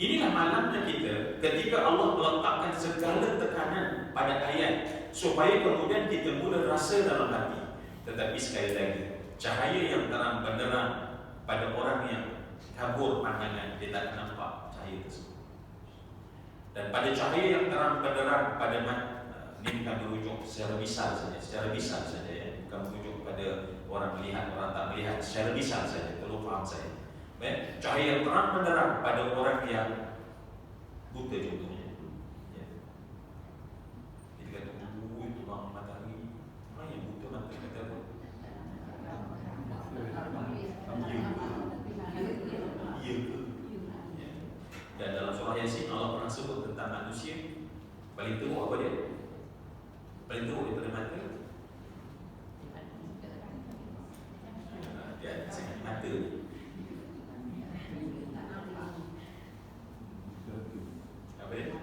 inilah malamnya kita ketika Allah meletakkan segala tekanan pada ayat supaya kemudian kita mula rasa dalam hati. Tetapi sekali lagi, cahaya yang terang benderang pada orang yang kabur pandangan, dia tak nampak cahaya tersebut. Dan pada cahaya yang terang benderang pada ini bukan merujuk secara misal saja ya, bukan merujuk pada orang melihat, orang tak melihat, secara misal saja, tolong faham saya. Baik, cahaya yang terang benderang pada orang yang buta contohnya. Ya. Kita kata, itu bang matahari. Orang yang buta mata kata apa? Ya ke? Ya. Dan dalam surah Yasin Allah pernah sebut tentang manusia paling teruk apa dia? Paling teruk daripada mata. Dia sangat mata ni. Apa dia?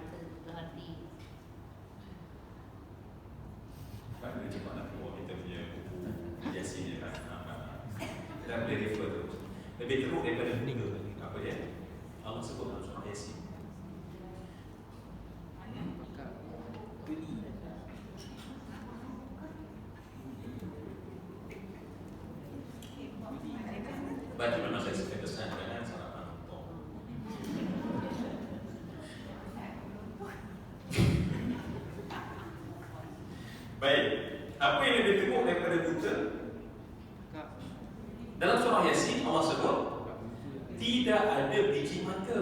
Pak dia cepat nak keluar kita punya buku Yasin ni kan. Kita boleh refer terus. Lebih teruk daripada meninggal. Apa dia? Allah sebut dalam surah Yasin. Baca memang saya suka pesan dengan sarapan untuk. Baik, apa yang lebih teruk daripada buta? Dalam surah Yasin Allah sebut tidak ada biji mata.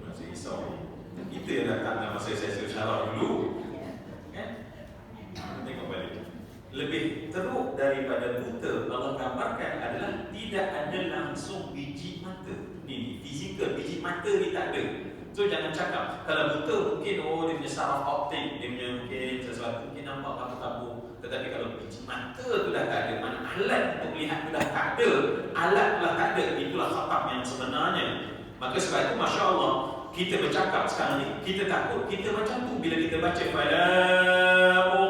Masih risau. Kita yang datang dalam masa saya syarah dulu. Kan? Tengok balik. Lebih teruk daripada buta Allah gambarkan adalah tidak ada langsung biji mata. Ini fizikal, biji mata ni tak ada. So jangan cakap kalau buta mungkin dia punya saraf optik, dia punya mungkin sesuatu mungkin nampak kabur-kabur. Tetapi kalau biji mata tu dah tak ada, mana alat untuk melihat tu dah tak ada, alat tu dah tak ada, itulah khatam yang sebenarnya. Maka sebab itu Masya Allah kita bercakap sekarang ni, kita takut kita macam tu bila kita baca fala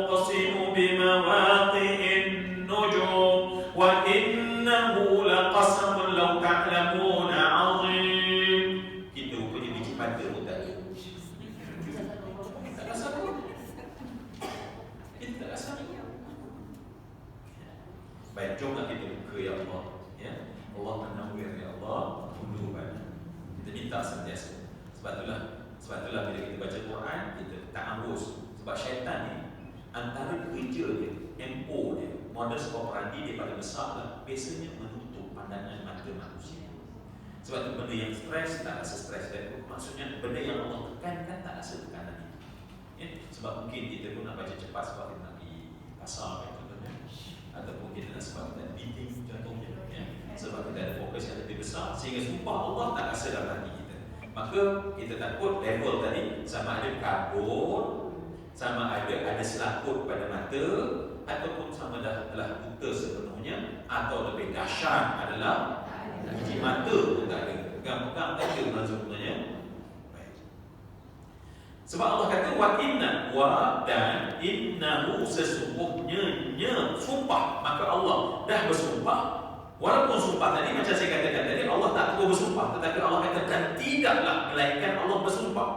uqsimu bimawaqi'in nujum wa innahu laqasamun law ta'lamuna 'azim. Kita rupanya biji mata pun tak ada. Tak rasa pun. Kita tak rasa. Baik, jomlah kita buka ya Allah. Ya, Allah menawwir ya Allah quluban. Kita minta sentiasa. Sebab itulah bila kita baca Quran kita tak ambus. Sebab syaitan ni antara kerja dia, MO dia, modus operandi dia paling besar lah, biasanya menutup pandangan mata manusia. Sebab itu benda yang stres tak rasa stres dan maksudnya benda yang Allah tekankan tak rasa tekanan itu. Ya? Sebab mungkin kita pun nak baca cepat sebab kita nak pergi pasar contohnya, ataupun kita nak sebab kita nak meeting contohnya. Ya? Sebab kita ada fokus yang lebih besar sehingga sumpah Allah tak rasa dalam hati kita. Maka kita takut level tadi sama ada kabur, sama ada selaput pada mata, ataupun sama dah telah buta sepenuhnya, atau lebih dahsyat adalah biji mata pun tak ada. Pegang-pegang tak ada sebenarnya. Baik. Sebab Allah kata wa inna wa dan innahu sesungguhnya sumpah, maka Allah dah bersumpah. Walaupun sumpah tadi macam saya katakan tadi Allah tak perlu bersumpah, tetapi Allah kata dan tidaklah melainkan Allah bersumpah.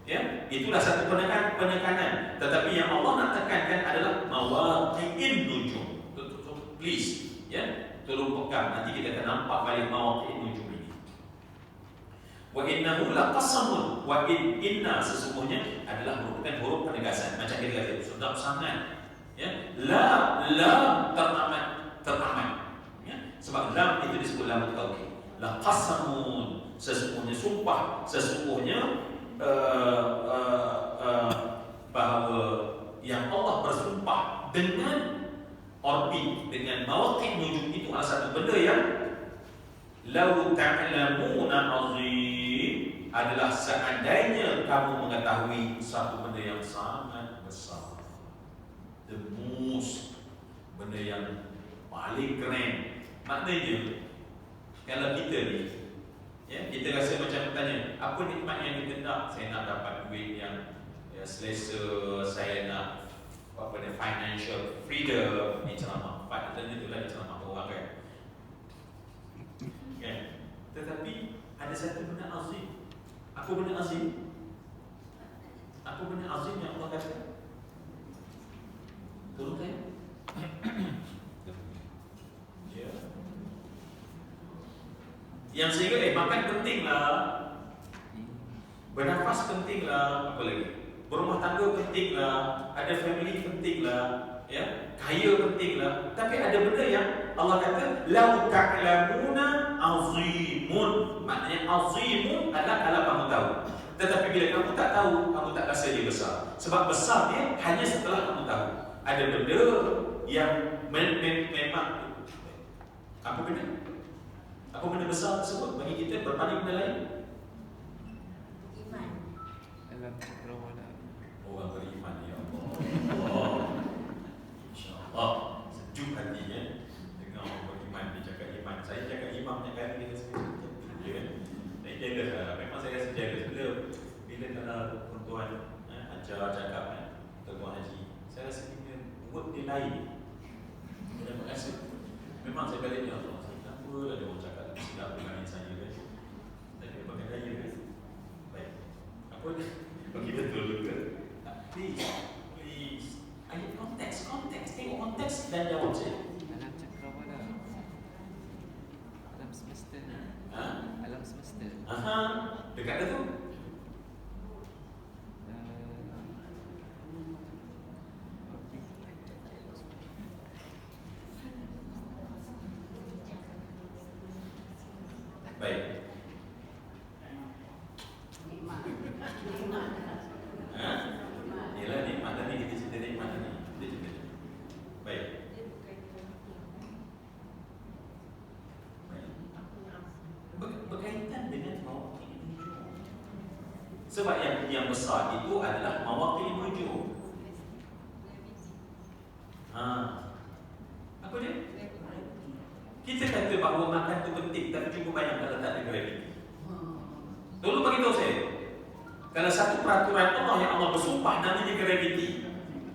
Ya, itulah satu penekanan. Tetapi yang Allah nak tekankan adalah mawaqi'in nujum. Please, ya, tolong pegang. Nanti kita akan nampak balik mawaqi'in nujum ini. Wa innahu laqasamun. Wa inna sesungguhnya adalah merupakan huruf penegasan. Macam kita kata sedap sangat. Ya, la teramat. Ya, sebab lam itu disebut lam tauhid. Laqasamun sesungguhnya sumpah, sesungguhnya bahawa yang Allah bersumpah dengan orbit, dengan mawaqi' nujum itu adalah satu benda yang lau ta'lamuna azim, adalah seandainya kamu mengetahui satu benda yang sangat besar, the most, benda yang paling keren. Maknanya kalau kita ni, ya, kita rasa macam bertanya, apa nikmat yang kita nak? Saya nak dapat duit yang selesa, saya nak apa ni, financial freedom. Ni ceramah, patutnya itulah ceramah orang kan. Kan? Tetapi ada satu benda azim. Apa benda azim? Apa benda azim yang Allah kata? Tolong saya. Ya. Yang sehingga makan pentinglah, bernafas pentinglah, apa lagi? Berumah tangga pentinglah, ada family pentinglah, ya, kaya pentinglah. Tapi ada benda yang Allah kata lau ta'lamuna azimun. Maknanya azimun adalah kalau kamu tahu. Tetapi bila kamu tak tahu, kamu tak rasa dia besar. Sebab besar dia hanya setelah kamu tahu. Ada benda yang memang apa benda? Apa benda besar tersebut bagi kita berbanding benda lain? Iman. Orang beriman, ya Allah. Oh, InsyaAllah sejuk hatinya dengan orang beriman. Dia cakap iman. Saya cakap imam yang kali dia rasa ya kan? Saya jaga lah. Memang saya rasa jaga. Bila kalau tuan-tuan ajar cakap tuan-tuan haji, saya rasa kita word dia lain. Dia dapat rasa. Memang saya balik ni Allah. Kenapa ada orang cakap silap dengan saya kan? Tadi dia pakai raya kan? Baik. Apa dia? Bagi betul ke? Please. Ayat konteks. Tengok konteks dan jawab saya. Alam cakrawala. Alam semesta. Ha? Alam semesta. Aha. Dekat dah tu? Baik. Ha? Yalah nikmat tadi kita cerita nikmat tadi. Kita cerita. Baik. Berkaitan dengan mawaqi' nujum. Sebab yang besar itu adalah mawaqi' nujum. Apa dia? Kita kata bahawa makan tu penting, tapi cuba bayangkan kalau tak ada graviti. Tolong bagi tahu saya. Kalau satu peraturan Allah yang Allah bersumpah namanya graviti,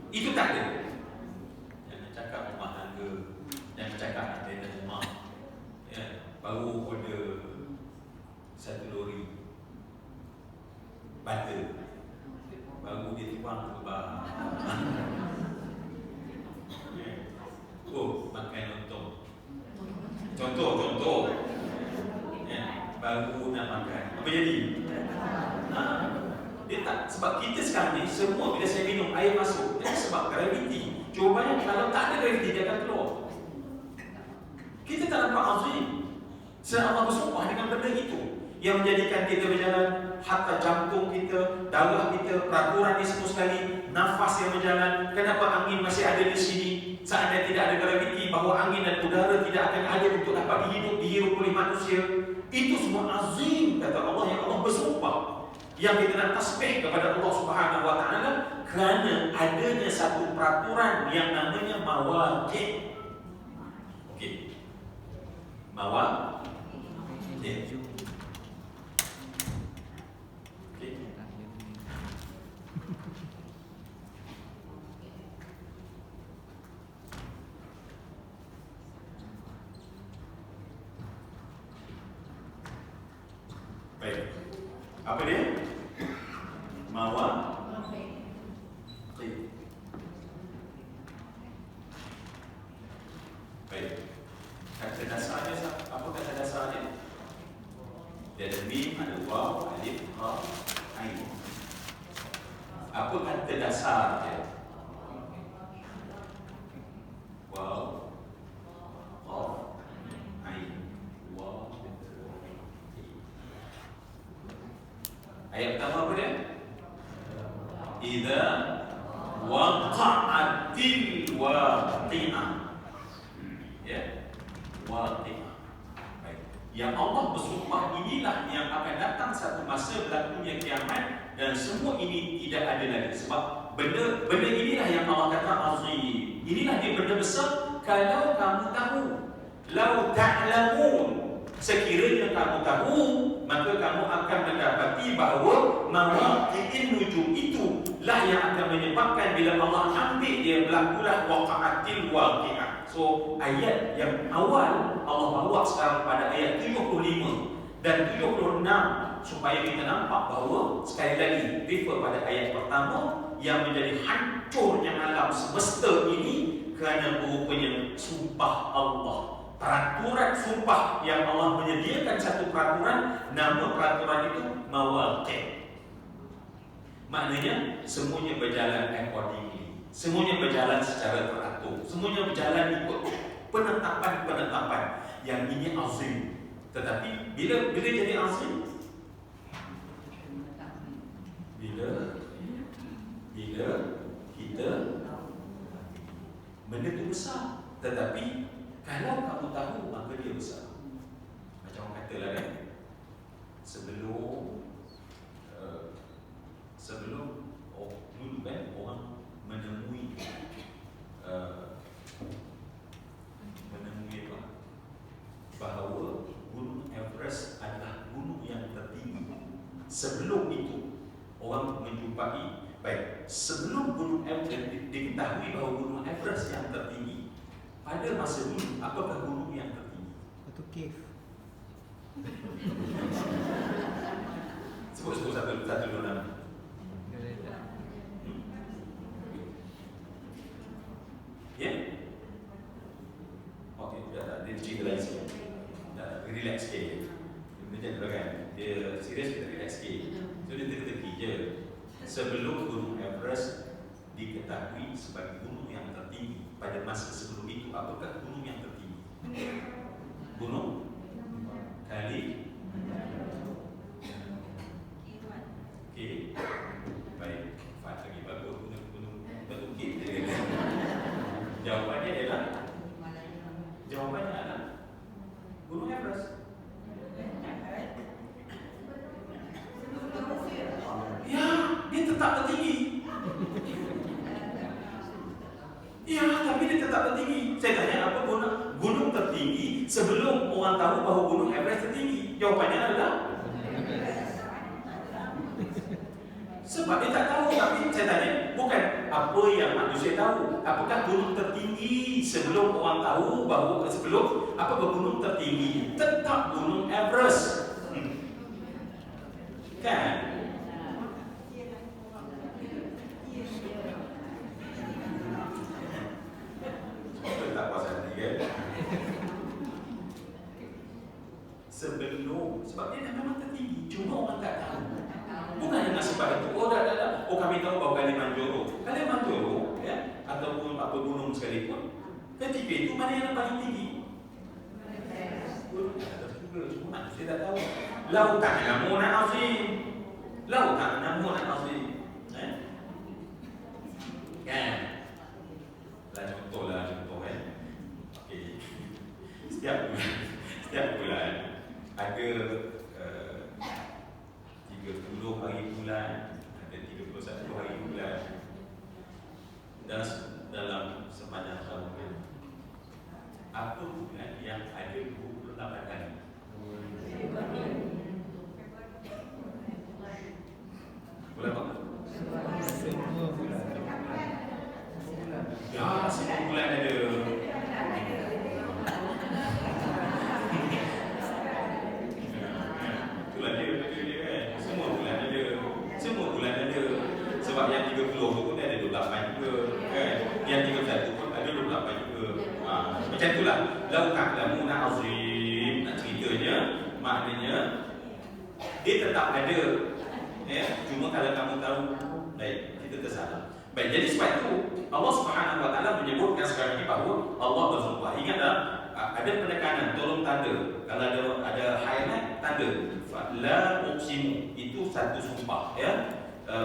itu tak ada. Jangan cakap rumah tangga, jangan cakap ada rumah. Ya, baru order satu lori butter, baru dia tuang ke bar. Oh, makan untung. Contoh. Ya, baru nak makan. Apa jadi? Dia tak, sebab kita sekarang ni semua bila saya minum air masuk, dia sebab graviti. Cuba bayangkan kalau tak ada graviti dia akan keluar. Kita tak nampak azim. Sebab Allah bersumpah dengan benda itu yang menjadikan kita berjalan, hatta jantung kita, darah kita, peraturan ni semua sekali, nafas yang berjalan. Kenapa angin masih ada di sini? Seandainya tidak ada graviti, bahawa angin dan udara tidak akan ada untuk dapat dihirup oleh manusia. Itu semua azim, kata Allah, yang Allah bersumpah. Yang kita nak tasbih kepada Allah Subhanahu wa taala kerana adanya satu peraturan yang namanya mawaqi'. Okey. Mawaqi'. Okey. Apa dia? Mawaqi. Baik. Kata dasarnya apa kata dasarnya? Dia ada mim, ada waw, alif, ha, ain. Apa kata dasar dia? Waw, qaf, ain, waw. Ayat pertama apa dia? Idza waqa'atil waqi'ah. Ya, waqi'ah. Baik. Yang Allah bersumpah inilah yang akan datang satu masa berlakunya kiamat dan semua ini tidak ada lagi. Sebab benda inilah yang Allah kata azim. Inilah dia benda besar kalau kamu tahu. Lau ta'lamun. Sekiranya kamu tahu, maka kamu akan mendapati bahawa mawaqi'in nujum itu lah yang akan menyebabkan bila Allah ambil dia berlakulah waqa'atil waqi'ah. So ayat yang awal Allah bawa sekarang pada ayat 75 dan 76 supaya kita nampak bahawa sekali lagi refer pada ayat pertama yang menjadi hancurnya alam semesta ini kerana rupanya sumpah Allah. Peraturan sumpah yang Allah menyediakan satu peraturan, nama peraturan itu mawaqi'. Maknanya semuanya berjalan accordingly. Semuanya berjalan secara teratur. Semuanya berjalan ikut penetapan-penetapan yang ini azim. Tetapi bila jadi azim? Bila kita benda itu besar. Tetapi kalau kamu tahu, maka dia besar. Macam orang katalah kan, sebelum dulu kan orang menemui apa? Bahawa Gunung Everest adalah gunung yang tertinggi. Sebelum itu orang menjumpai, baik, sebelum Gunung Everest diketahui bahawa Gunung Everest yang tertinggi, pada masa dulu, apakah gunung yang tertinggi? Itu cave. Sebut satu nama. Ya? Okey, dah dia cerita lain sikit. Dah relax sikit. Dia jangan kan. Dia serius, kita relax sikit. So dia teka-teki je. Sebelum Gunung Everest diketahui sebagai gunung yang tertinggi, pada masa sebelum itu apakah gunung yang tertinggi? Gunung Kali. Okey. Baik. Faham lagi bagus gunung Batu Kit. Jawapannya adalah Gunung Everest. Ya, dia tetap tertinggi. Ya, tapi dia tetap tertinggi. Saya tanya apa gunung tertinggi sebelum orang tahu bahawa Gunung Everest tertinggi. Jawapannya adalah sebab dia tak tahu. Tapi saya tanya, bukan apa yang manusia tahu. Apakah gunung tertinggi sebelum orang tahu bahawa sebelum apakah gunung tertinggi? Tetap Gunung Everest. Kan? Tak puas hati kan? Sebelum, sebab dia memang tertinggi, cuma orang tak tahu. Bukan dengan sebab itu. Oh kami tahu bahawa Kalimanjaro, ya, ataupun apa gunung sekalipun, ketika itu mana yang paling tinggi? Cuma saya tak tahu. Lau ta'lamuna azim. Lau ta'lamuna azim. Kan? Contoh kan. Okey. Setiap bulan ada 30 hari bulan, ada 31 hari bulan. Dan dalam sepanjang tahun kan, apa bulan yang ada 28 hari? Bulan apa? Semua bulan. Ya, semua bulan ada. Itulah dia kan. Semua bulan 20 tu pun ada 28 juga kan. Yang 31 pun ada 28 juga. Macam itulah. Lau ta'lamuna azim. Nak ceritanya, maknanya dia tetap ada. Ya, cuma kalau kamu tahu, baik, kita tersalah. Baik, jadi sebab itu Allah Subhanahu Wa Taala menyebutkan sekarang ini bahawa Allah bersumpah. Ingatlah, ada penekanan, tolong tanda. Kalau ada highlight, tanda. La uqsimu, itu satu sumpah, ya.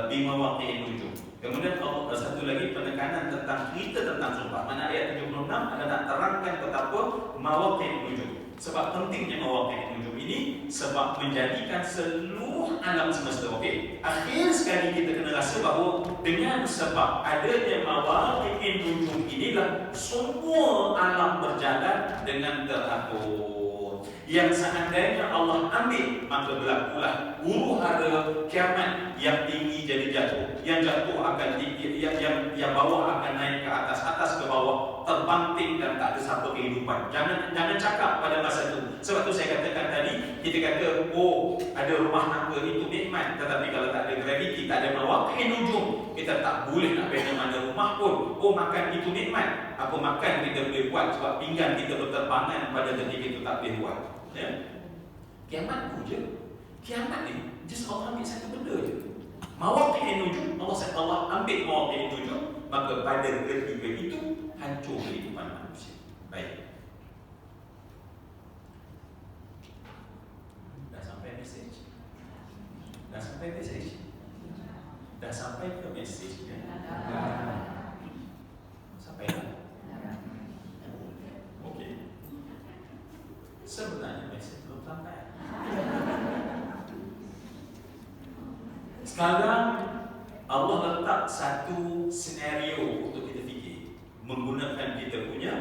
Bima waqi'in nujum. Kemudian satu lagi penekanan tentang cerita tentang sumpah. Mana ayat 76 ada nak terangkan betapa mawaqi'in nujum. Sebab pentingnya mawaqi'in nujum ini sebab menjadikan seluruh alam semesta. Okey. Akhir sekali kita kena rasa bahawa dengan sebab adanya mawaqi'in nujum inilah semua alam berjalan dengan teratur. Yang seandainya Allah ambil, maka berlakulah huru hara kiamat. Yang tinggi jadi jatuh, yang jatuh akan tinggi, yang bawah akan naik ke atas, atas ke bawah, terbanting dan tak ada siapa kehidupan. Jangan cakap pada masa itu. Sebab tu saya katakan tadi, kita kata, oh, ada rumah tangga itu nikmat, tetapi kalau tak ada graviti, tak ada mawaqi'in nujum, kita tak boleh nak bina mana rumah pun. Oh, makan itu nikmat. Apa makan kita boleh buat sebab pinggan kita berterbangan pada ketika itu tak boleh buat. Ya? Kiamat tu je. Kiamat ni just Allah ambil satu benda je. Mawaqi'in nujum, Allah ambil mawaqi'in nujum, maka pada ketika itu hancur kehidupan manusia. Baik. Dah sampai mesej? Dah sampai mesej? Dah sampai ke mesejnya? Sampai dah? Okey. Sebenarnya mesej belum sampai. Sekarang Allah letak satu senario untuk kita fikir menggunakan kita punya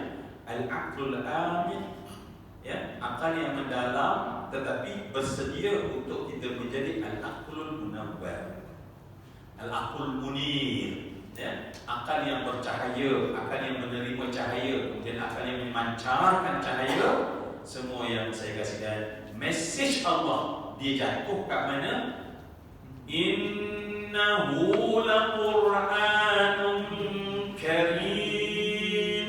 al-aqlul amin, ya, akal yang mendalam tetapi bersedia untuk kita menjadi al-aqlul munawwar, al-aqlul munir, ya, akal yang bercahaya, akal yang menerima cahaya, kemudian akal yang memancarkan cahaya. Semua yang saya kasihkan, message Allah dia jatuh kat mana? Innahu laqur'anun karim.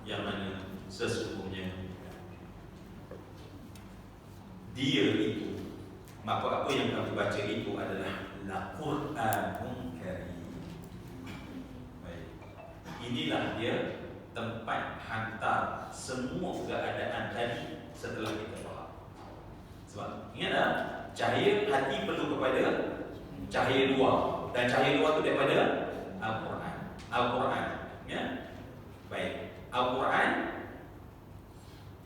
Yang mana sesungguhnya dia itu, maka apa yang kami baca itu adalah laqur'anun karim. Baik. Inilah dia tempat hantar semua keadaan tadi setelah kita faham. Sebab ingatlah, cahaya hati perlu kepada cahaya luar, dan cahaya luar itu daripada Al-Quran. Al-Quran, ya. Baik. Al-Quran,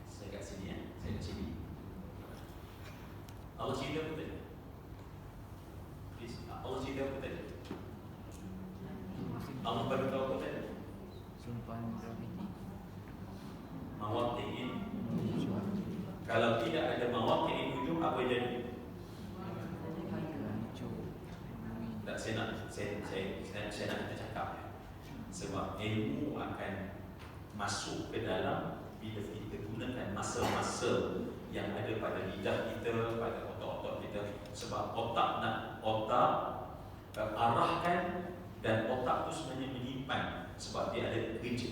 saya kat sini, ya. Saya kat sini. Allah cerita apa tadi? Please, Allah cerita apa tadi? Allah beritahu apa tadi? Sumpah graviti. Mawaqi'in. Kalau tidak ada mawaqi'in nujum, apa jadi? Tak, saya nak kita cakap. Sebab ilmu akan masuk ke dalam bila kita gunakan masa-masa yang ada pada lidah kita, pada otak-otak kita. Sebab otak arahkan, dan otak itu sebenarnya menyimpan sebab dia ada kerja.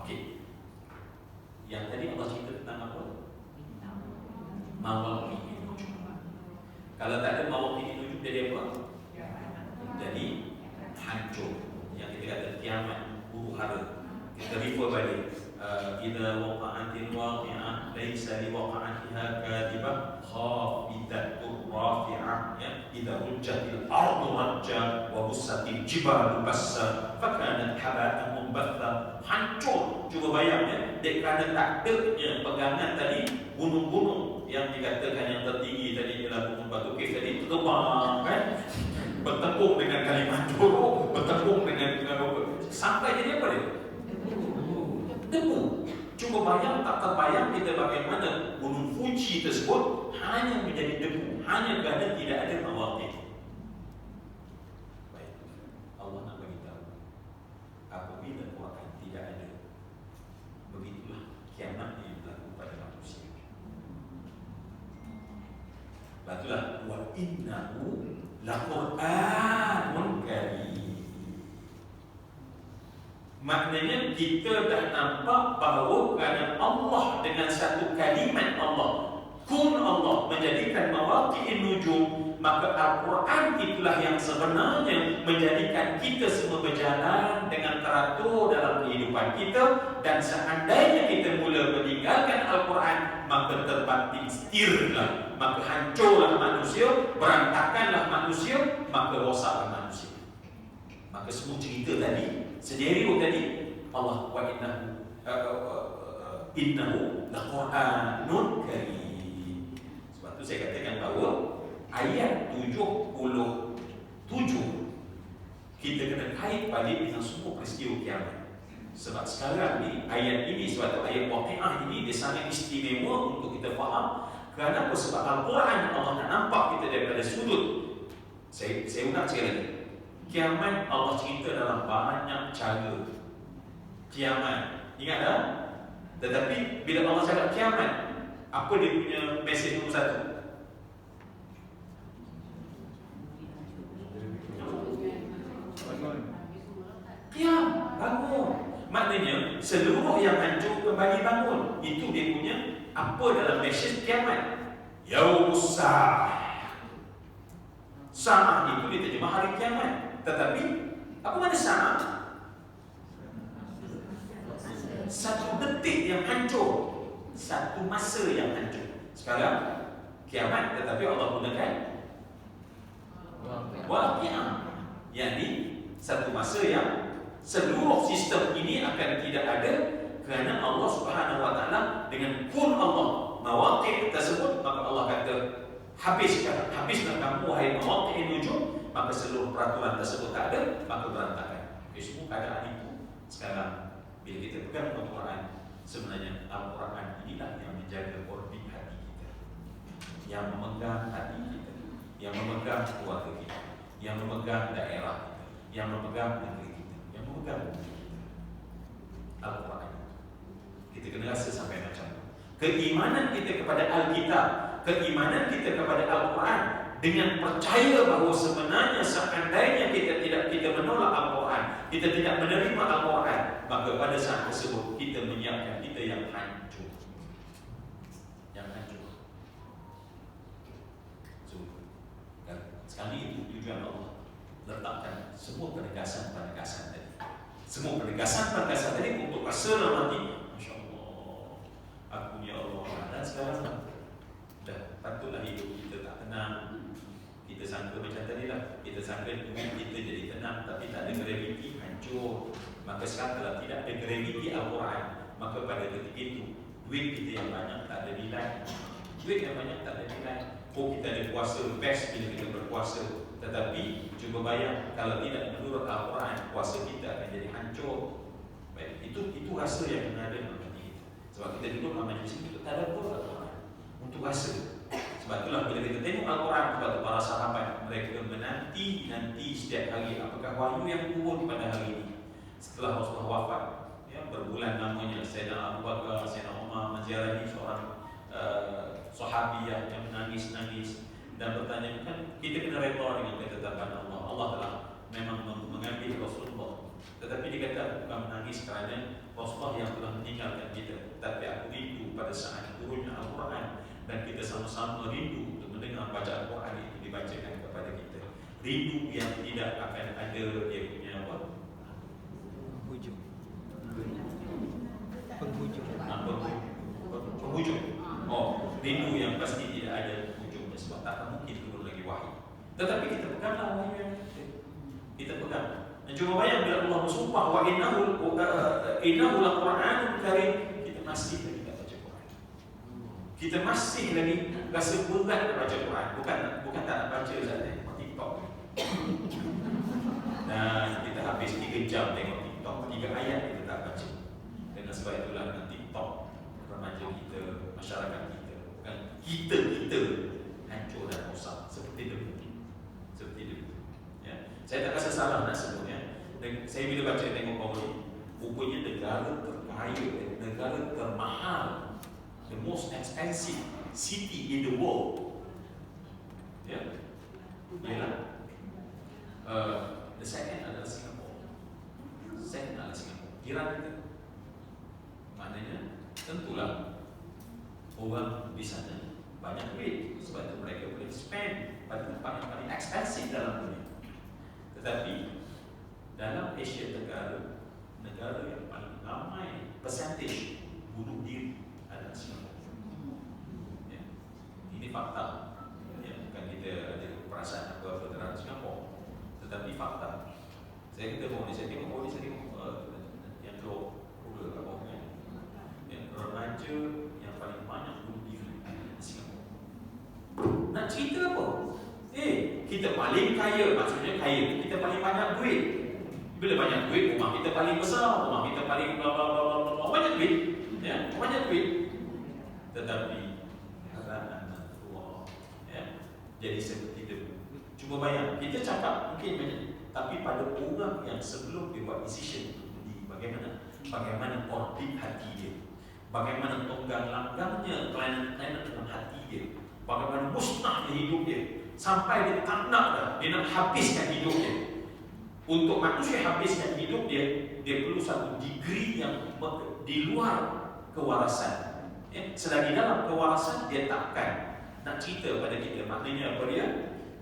Okey. Yang tadi Allah cerita tentang apa? Mawaqi'in nujum. Kalau tak ada mawaqi'in nujum, jadi apa? Jadi hancur. Yang kita kata kiamat, huru hara. Kita refer balik. Idza waqa'atil waqi'ah laysa liwaqa'atiha kadhibah khafidatur rafi'ah, ya. Idza rujjatil ardu rajja wa bussatil jibalu bassa fakanat haba'an mumbatha. Hancur. Cuba bayang, ya. Kerana takdirnya pegangan tadi, gunung-gunung yang dikatakan yang tertinggi tadi ialah gunung Batu Kif tadi terbang, kan? Bertepung dengan Kalimantan, bertepung dengan sampai jadi apa dia? Debu. Cuba bayang, tak terbayang kita bagaimana gunung Fuji tersebut hanya menjadi debu, hanya kerana tidak ada mawaqi'. Baik. Allah nak beritahu, apabila Quran tidak ada, begitulah kiamat yang berlaku pada manusia. Itulah wa innahu laqur'anun karim. Maknanya kita dah nampak bahawa kerana Allah dengan satu kalimat Allah, kun Allah, menjadikan mawaqi'in nujum, maka Al-Quran itulah yang sebenarnya menjadikan kita semua berjalan dengan teratur dalam kehidupan kita. Dan seandainya kita mula meninggalkan Al-Quran, maka terbatin setirlah, maka hancurlah manusia, berantakanlah manusia, maka rosaklah manusia. Maka semua cerita tadi, senario tadi, Allah wa innahu laqur'anun karim. Sebab tu saya katakan bahawa ayat 77 kita kena kait balik dengan semua peristiwa kiamat. Sebab sekarang ni ayat ini, suatu ayat waqi'ah ini, dia sangat istimewa untuk kita faham. Kenapa? Sebab Al-Quran Allah nak nampak kita daripada sudut. Saya ulang sekali lagi. Kiamat Allah cerita dalam banyak cara. Kiamat, ingat tak? Tetapi bila Allah cakap kiamat, apa dia punya mesej nombor satu? Kiam, bangun. Maknanya seluruh yang hancur kembali bangun. Itu dia punya apa dalam mesej kiamat. Yaumus sa'ah. Sa'ah itu diterjemah hari kiamat. Tetapi apa makna sa'ah? Satu detik yang hancur, satu masa yang hancur. Sekarang kiamat, tetapi Allah gunakan waqi'ah, yakni satu masa yang seluruh sistem ini akan tidak ada kerana Allah Subhanahu wa taala dengan kun Allah mawaqi' tersebut, maka Allah kata habislah kamu wahai mawaqi'in nujum, maka seluruh peraturan tersebut tak ada, maka berantakan. Semua keadaan itu sekarang bila kita pegang Al-Quran, sebenarnya Al-Quran inilah yang menjaga orbit hati kita, yang memegang hati kita, yang memegang keluarga kita, yang memegang daerah kita, yang memegang negeri kita, yang memegang bumi kita. Al-Quran kita kena rasa sampai macam itu. Keimanan kita kepada Alkitab, keimanan kita kepada Al-Quran, dengan percaya bahawa sebenarnya seandainya kita menolak Al-Quran, kita tidak menerima Al-Quran, maka pada saat tersebut kita menyiapkan kita yang hancur. Yang hancur. So, sekali itu tujuan Allah letakkan semua penegasan-penegasan tadi. Semua penegasan-penegasan tadi untuk rasa dalam hati, Masya Allah, aku ni Allah. Dan sekarang dah patutlah hidup kita tak tenang. Kita sangka macam tadi lah, kita sangka duit kita jadi tenang, tapi tak ada graviti, hancur. Maka sekarang kalau tidak ada graviti Al-Quran, maka pada ketika itu duit kita yang banyak tak ada nilai. Duit yang banyak tak ada nilai. Oh, kita ada puasa, best bila kita berpuasa. Tetapi cuba bayang, kalau tidak menurut Al-Quran, puasa kita akan jadi hancur. Baik, itu rasa yang ada dalam hati kita. Sebab kita duduk dalam majlis ini, kita tak ada pun Al-Quran untuk rasa. Sebab itulah bila kita tengok Al-Quran, sebab para sahabat mereka menanti setiap hari apakah wahyu yang turun pada hari ini. Setelah Rasulullah wafat, ya, berbulan namanya Sayyidina Abu Bakar, Sayyidina Umar menziarahi seorang sahabiyah yang menangis-nangis dan bertanya, kan kita kena redha dengan ketetapan Allah. Allah telah memang mengambil Rasulullah, tetapi dia kata bukan menangis kerana Rasulullah yang telah meninggalkan kita, tapi aku rindu pada saat turunnya Al-Quran dan kita sama-sama rindu untuk mendengar bacaan Al-Quran itu dibacakan kepada kita. Rindu yang tidak akan ada dia punya apa? Penghujung. Oh, rindu yang pasti tidak ada hujungnya sebab tak akan mungkin turun lagi wahyu. Tetapi kita peganglah wahyu yang kita pegang. Dan cuma bayang bila Allah bersumpah wa innahu laqur'anun karim, kita masih lagi tak baca Quran. Kita masih lagi rasa berat nak baca Quran. Bukan tak nak baca saja, TikTok. Dan kita habis 3 jam tengok TikTok, 3 ayat kita tak baca. Dan sebab itulah dengan TikTok remaja kita, masyarakat kita, kan? Kita hancur dan rosak seperti demikian. Ya. Saya tak rasa salah nak sebutnya. Dan saya bila baca tengok bawah ni, rupanya negara terkaya, negara termahal, the most expensive city in the world, The second adalah Singapura. Jiran kita. Maknanya tentulah orang di sana banyak duit, sebab itu mereka boleh spend pada tempat yang paling ekspensif dalam dunia. Tetapi dalam Asia Tenggara, negara yang paling ramai percentage bunuh diri adalah Singapura. Ya. Ini fakta. Ya, bukan kita ada perasaan apa terhadap Singapura, tetapi fakta. Saya tengok yang keluar yang remaja yang paling banyak bunuh diri di Singapura. Nak cerita apa? Kita paling kaya, maksudnya kaya, kita paling banyak duit. Bila banyak duit, rumah kita paling besar, rumah kita paling bla bla bla bla bla, banyak duit, ya, banyak duit. Tetapi halangan Allah, ya, jadi seperti itu. Cuba bayang, kita cakap mungkin banyak, tapi pada orang yang sebelum dia buat decision bagaimana orbit hati dia, bagaimana tonggang-langgangnya planet-planet dalam hati dia, bagaimana musnahnya hidup dia, sampai dia tak nak dah, dia nak habiskan hidup dia. Untuk manusia habiskan hidup dia, dia perlu satu degree yang di luar kewarasan. Selagi dalam kewarasan, dia takkan nak cerita pada kita. Maknanya apa dia?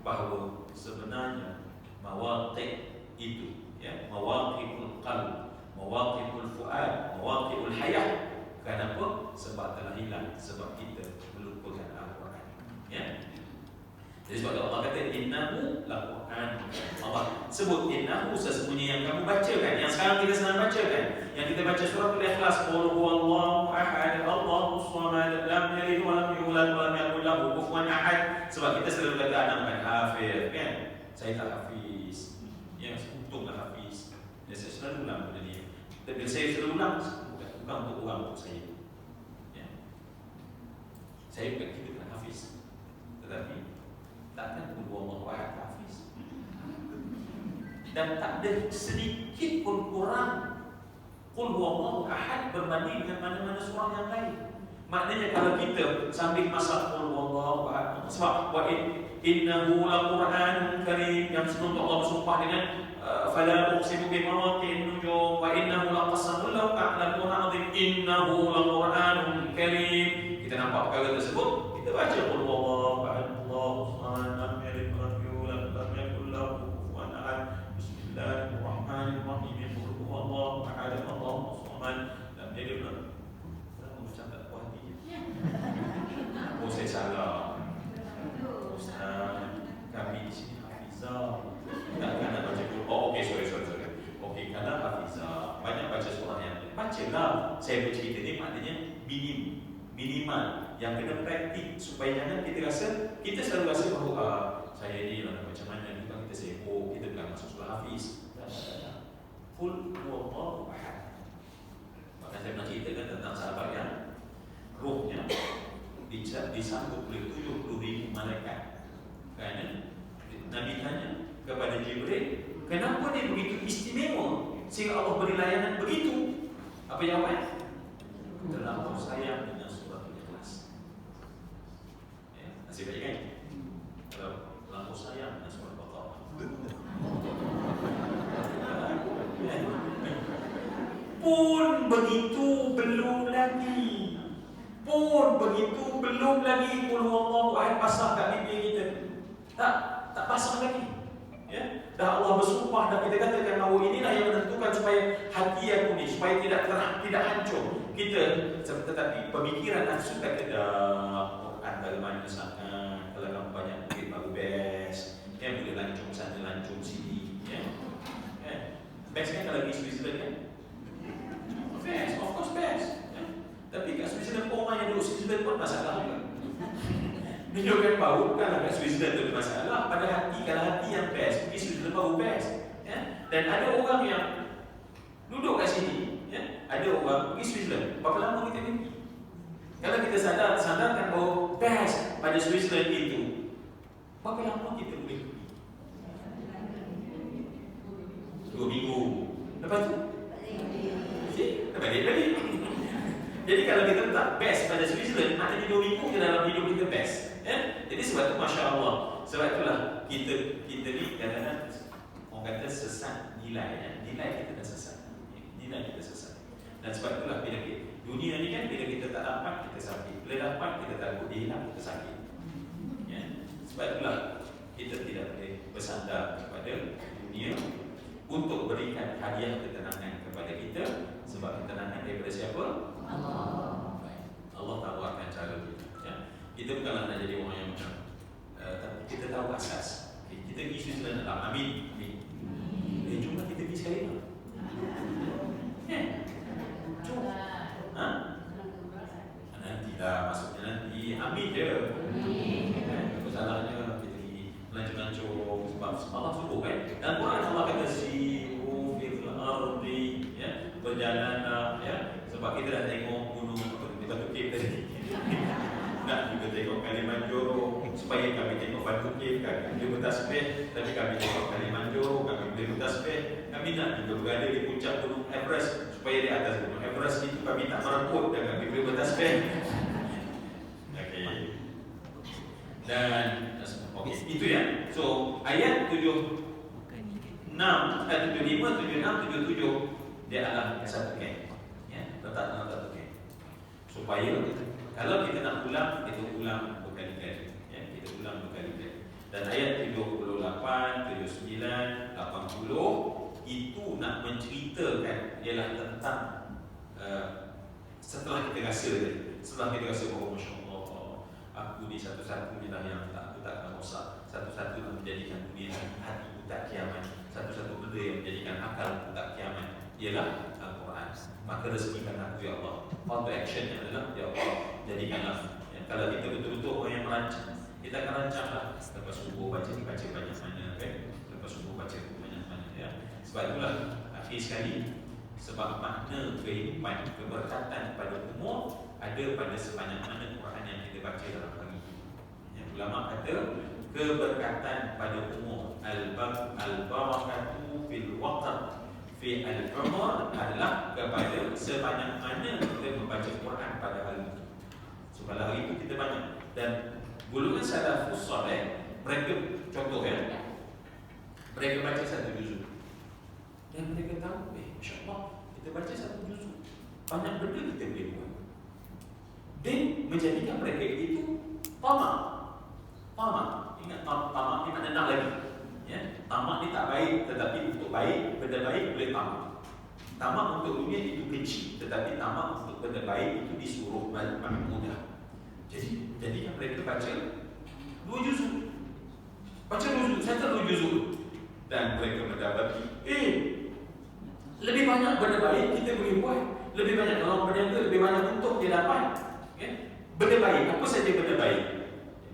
Bahawa sebenarnya mawaqi' itu, ya, mawaqiful qalb, mawaqiful fuad, mawaqiful hayat. Kenapa? Sebab telah hilang, sebab kita melupakan Al-Quran. Ya. Jadi sebab Allah kata innahu laqur'an. Allah sebut innahu, sesungguhnya yang kamu baca kan, yang sekarang kita sedang baca kan, yang kita baca surah Al-Ikhlas, qul huwallahu ahad, Allahus samad, lam yalid wa lam yulad wa lam yakul lahu kufuwan ahad. Sebab kita selalu kata anak bukan hafiz kan. Saya tak hafiz. Ya, untunglah hafiz. Dan saya selalu ulang benda ni. Dan saya selalu ulang bukan untuk orang, untuk saya. Ya. Saya bukan, kita bukan hafiz. Tetapi takkan qul huwallahu ahad hafiz. Dan tak ada sedikit pun kurang qul huwallahu ahad berbanding dengan mana-mana surah yang lain. Maknanya kalau kita sambil masak qul huwallahu ahad, sebab wa innahu laqur'anun karim, yang sebelum Allah bersumpah dengan fala uqsimu bimawaqi'in nujum wa innahu laqasamun law ta'lamuna 'azim, innahu laqur'anun karim. Kita nampak perkara tersebut, kita baca qul huwallahu ahad, Allahus samad, lam yalid wa lam yulad wa lam yakul lahu kufuwan ahad, bismillahirrahmanirrahim, qul huwallahu ahad, Allahus samad, lam yalid wa lam saya salah. Ustaz, kami di sini hafizah. Takkan nak baca Quran. Oh, okey, sorry. Okey, kalau hafizah, banyak baca surah yang lain. Bacalah. Saya bercerita ni maknanya minimal yang kena praktik supaya jangan kita selalu rasa bahawa saya ni lah macam mana ni, kita sibuk, kita bukan masuk surah hafiz. Qul huwallahu ahad. Maka saya nak ceritakan tentang sahabat yang rohnya disambut oleh 70,000 malaikat. Kerana Nabi tanya kepada Jibril, kenapa dia begitu istimewa sehingga Allah beri layanan begitu? Apa jawabannya? Terlalu sayang dengan surah Al-Ikhlas. Ya, nasib baik kan? Kalau terlalu sayang dengan surah Al-Baqarah. Pun begitu belum lagi. Qul huwallahu ahad pasang kat bibir kita. Tak pasang lagi. Ya, dah Allah bersumpah dan kita katakan bahawa inilah yang menentukan supaya hati aku ni supaya tidak hancur. Kita tetapi pemikiran nafsu kata Quran bagaimana sangat, kalau kamu banyak duit baru best. Ya, boleh lancung sana lancung sini. Ya. Best kan kalau pergi Switzerland kan? Best, of course best. Tapi kat Switzerland pun orang yang duduk Switzerland pun masalah juga. Menunjukkan bahawa bukanlah kat Switzerland tu masalah. Pada hati, kalau hati yang best, pergi Switzerland baru best. Ya? Dan ada orang yang duduk kat sini, ya? Ada orang pergi Switzerland, berapa lama kita pergi? Kalau kita sadarkan bahawa best pada Switzerland itu, berapa lama kita boleh pergi? 2 minggu. Lepas tu? Balik. Jadi kalau kita letak best pada Switzerland, maknanya 2 minggu ke dalam hidup kita best. Ya? Jadi sebab itu Masya Allah. Sebab itulah kita ni kadang-kadang orang kata sesat nilai ya. Nilai kita dah sesat. Nilai kita sesat. Dan sebab itulah bila dunia ni kan, bila kita tak dapat kita sakit, bila dapat kita takut dia hilang, kita sakit ya. Sebab itulah kita tidak boleh bersandar kepada dunia untuk berikan hadiah ketenangan kepada kita. Sebab ketenangan daripada siapa? Allah. Allah tahu akan cara kita ya. Kita bukanlah nak jadi orang yang macam tapi kita tahu asas. Kita pergi Switzerland dalam amin. Cuma kita pergi sekali lah. Cuma nantilah, maksudnya nanti amin je. Salahnya kita pergi melancong-lancong sebab semalam subuh kan. Dan Quran Allah kata siru fil ardi ya, berjalanlah ya. Sebab kita dah tengok gunung di Batu Cave tadi. Nak juga tengok Kalimanjaro, supaya kami tengok Batu Cave, kami boleh bertasbih. Tapi kami tengok Kalimanjaro, kami boleh bertasbih. Kami nak juga berada di puncak gunung Everest, supaya di atas gunung Everest itu kami tak mereput dan kami boleh bertasbih. Okey. Dan okey, itu ya. So ayat 76, 75, 76, 77 dia adalah satu ken. Ya, letak dalam satu ken. Supaya kalau kita nak ulang, kita ulang berkali-kali. Ya, kita ulang berkali-kali. Dan ayat 78, 79, 80 itu nak menceritakan ialah tentang setelah kita rasa bahawa Masya Allah, aku ni satu-satunya lah yang aku tak akan rosak, satu-satu yang menjadikan dunia hatiku tak kiamat, satu-satu benda yang menjadikan akalku tak kiamat ialah Al-Quran. Maka rezekikan aku ya Allah. Call to action adalah ya Allah, jadikanlah ya, kalau kita betul-betul orang yang merancang, kita akan rancanglah lepas subuh baca banyak mana kan, lepas subuh baca banyak mana ya. Sebab itulah akhir sekali, sebab makna kehidupan keberkatan pada umur ada pada sebanyak mana Quran yang kita baca dalam hari ini. Yang ulama kata keberkatan pada umur al-barakatu fil waqt fi al-umur adalah kepada sebanyak mana kita membaca Quran pada hari itu. So pada hari itu kita banyak. Dan golongan salafus saleh, mereka contoh ya, mereka baca satu juzuk dan mereka tahu Masya Allah, kita baca satu juzuk banyak benda kita boleh buat. Dan menjadikan mereka itu tamak. Ingat tamak ni makna nak lagi ya. Tamak ni tak baik, tetapi untuk baik, benda baik boleh tamak. Tamak untuk dunia itu kecil, tetapi tamak untuk benda baik itu disuruh banyak mudah. Jadi jadikan mereka baca 2 juzuk. Baca 2 juzuk, saya 2 juzuk. Dan mereka mendapati lebih banyak benda baik kita boleh buat. Lebih banyak orang berniaga, lebih banyak untung dia dapat ya? Benda baik, apa saja benda baik?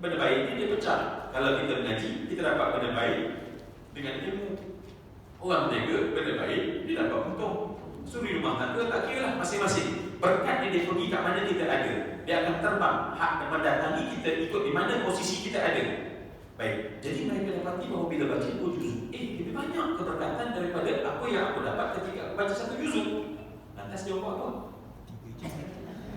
Benda baik ini dia pecah. Kalau kita mengaji, kita dapat benda baik dengan ilmu. Orang berniaga, benda baik dia dapat untung. Suri rumah tangga tak kira lah, masing-masing berkat dia pergi kat mana kita ada, dia akan terbang hak dan mendatangi kita ikut di mana posisi kita ada. Baik, jadi mereka dapati bahawa bila baca 2 juzuk, lebih banyak keberkatan daripada apa yang aku dapat ketika aku baca 1 juzuk. Lantas jawab apa?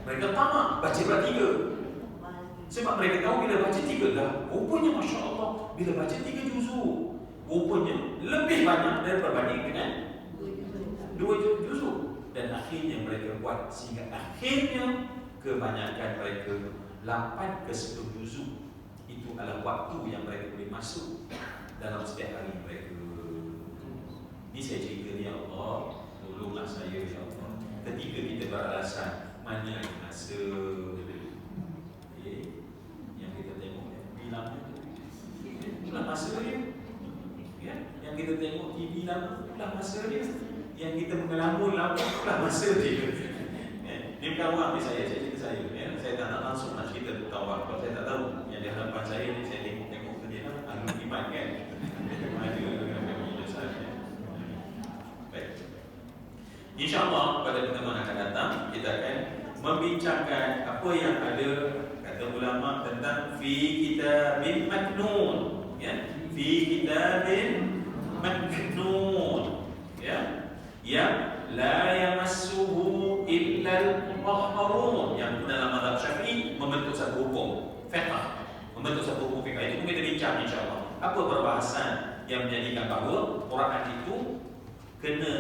Mereka tamak baca pula 3. Sebab mereka tahu bila baca 3 dah, rupanya Masya Allah, bila baca 3 juzuk, rupanya lebih banyak daripada berbanding dengan 2 juzuk. Dan akhirnya mereka buat sehingga akhirnya kebanyakan mereka 8 ke 10 juzuk itu adalah waktu yang mereka boleh masuk dalam setiap hari mereka. Ini saya cerita ya Allah, tolonglah saya ya Allah. Ketika kita beralasan mana yang masa yang kita tengok bilangnya itulah masa dia ya? Yang kita tengok TV lama itulah masa dia. Yang kita mengelamun lama itulah masa dia. Dia bukan orang ni saya cerita saya ya? Saya tak nak langsung nak cerita tentang orang. Kalau saya tak tahu yang di hadapan saya ni, saya tengok ke dia ahli iman kan. Ada dengan saya. Baik. InsyaAllah pada pertemuan akan datang kita akan membincangkan apa yang ada kata ulama tentang fi kitabin maknun ya, fi kitabin maknun ya, yang la yamassuhu illa al-mutahharun, yang dalam mazhab Syafi'i membentuk satu hukum fiqh, membentuk satu hukum fiqh. Itu kita bincang insya-Allah. Apa perbahasan yang menjadikan bahawa Quran itu kena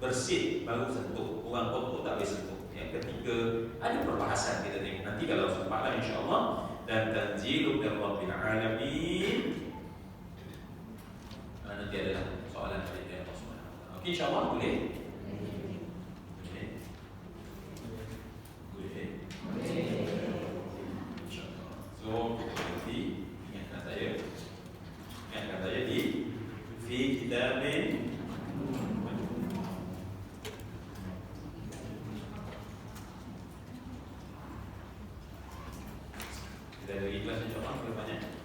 bersih baru sentuh. Orang kotor tak boleh sentuh. Yang ketiga, ada perbahasan kita tengok nanti kalau sempatlah insya-Allah. Dan tanzilun min rabbil alamin. Nanti adalah soalan dari Allah Subhanahu wa taala. Okey, insya-Allah boleh. So, nanti ingatkan saya di fi kitabin kita dari kelas insya-Allah berapa banyak?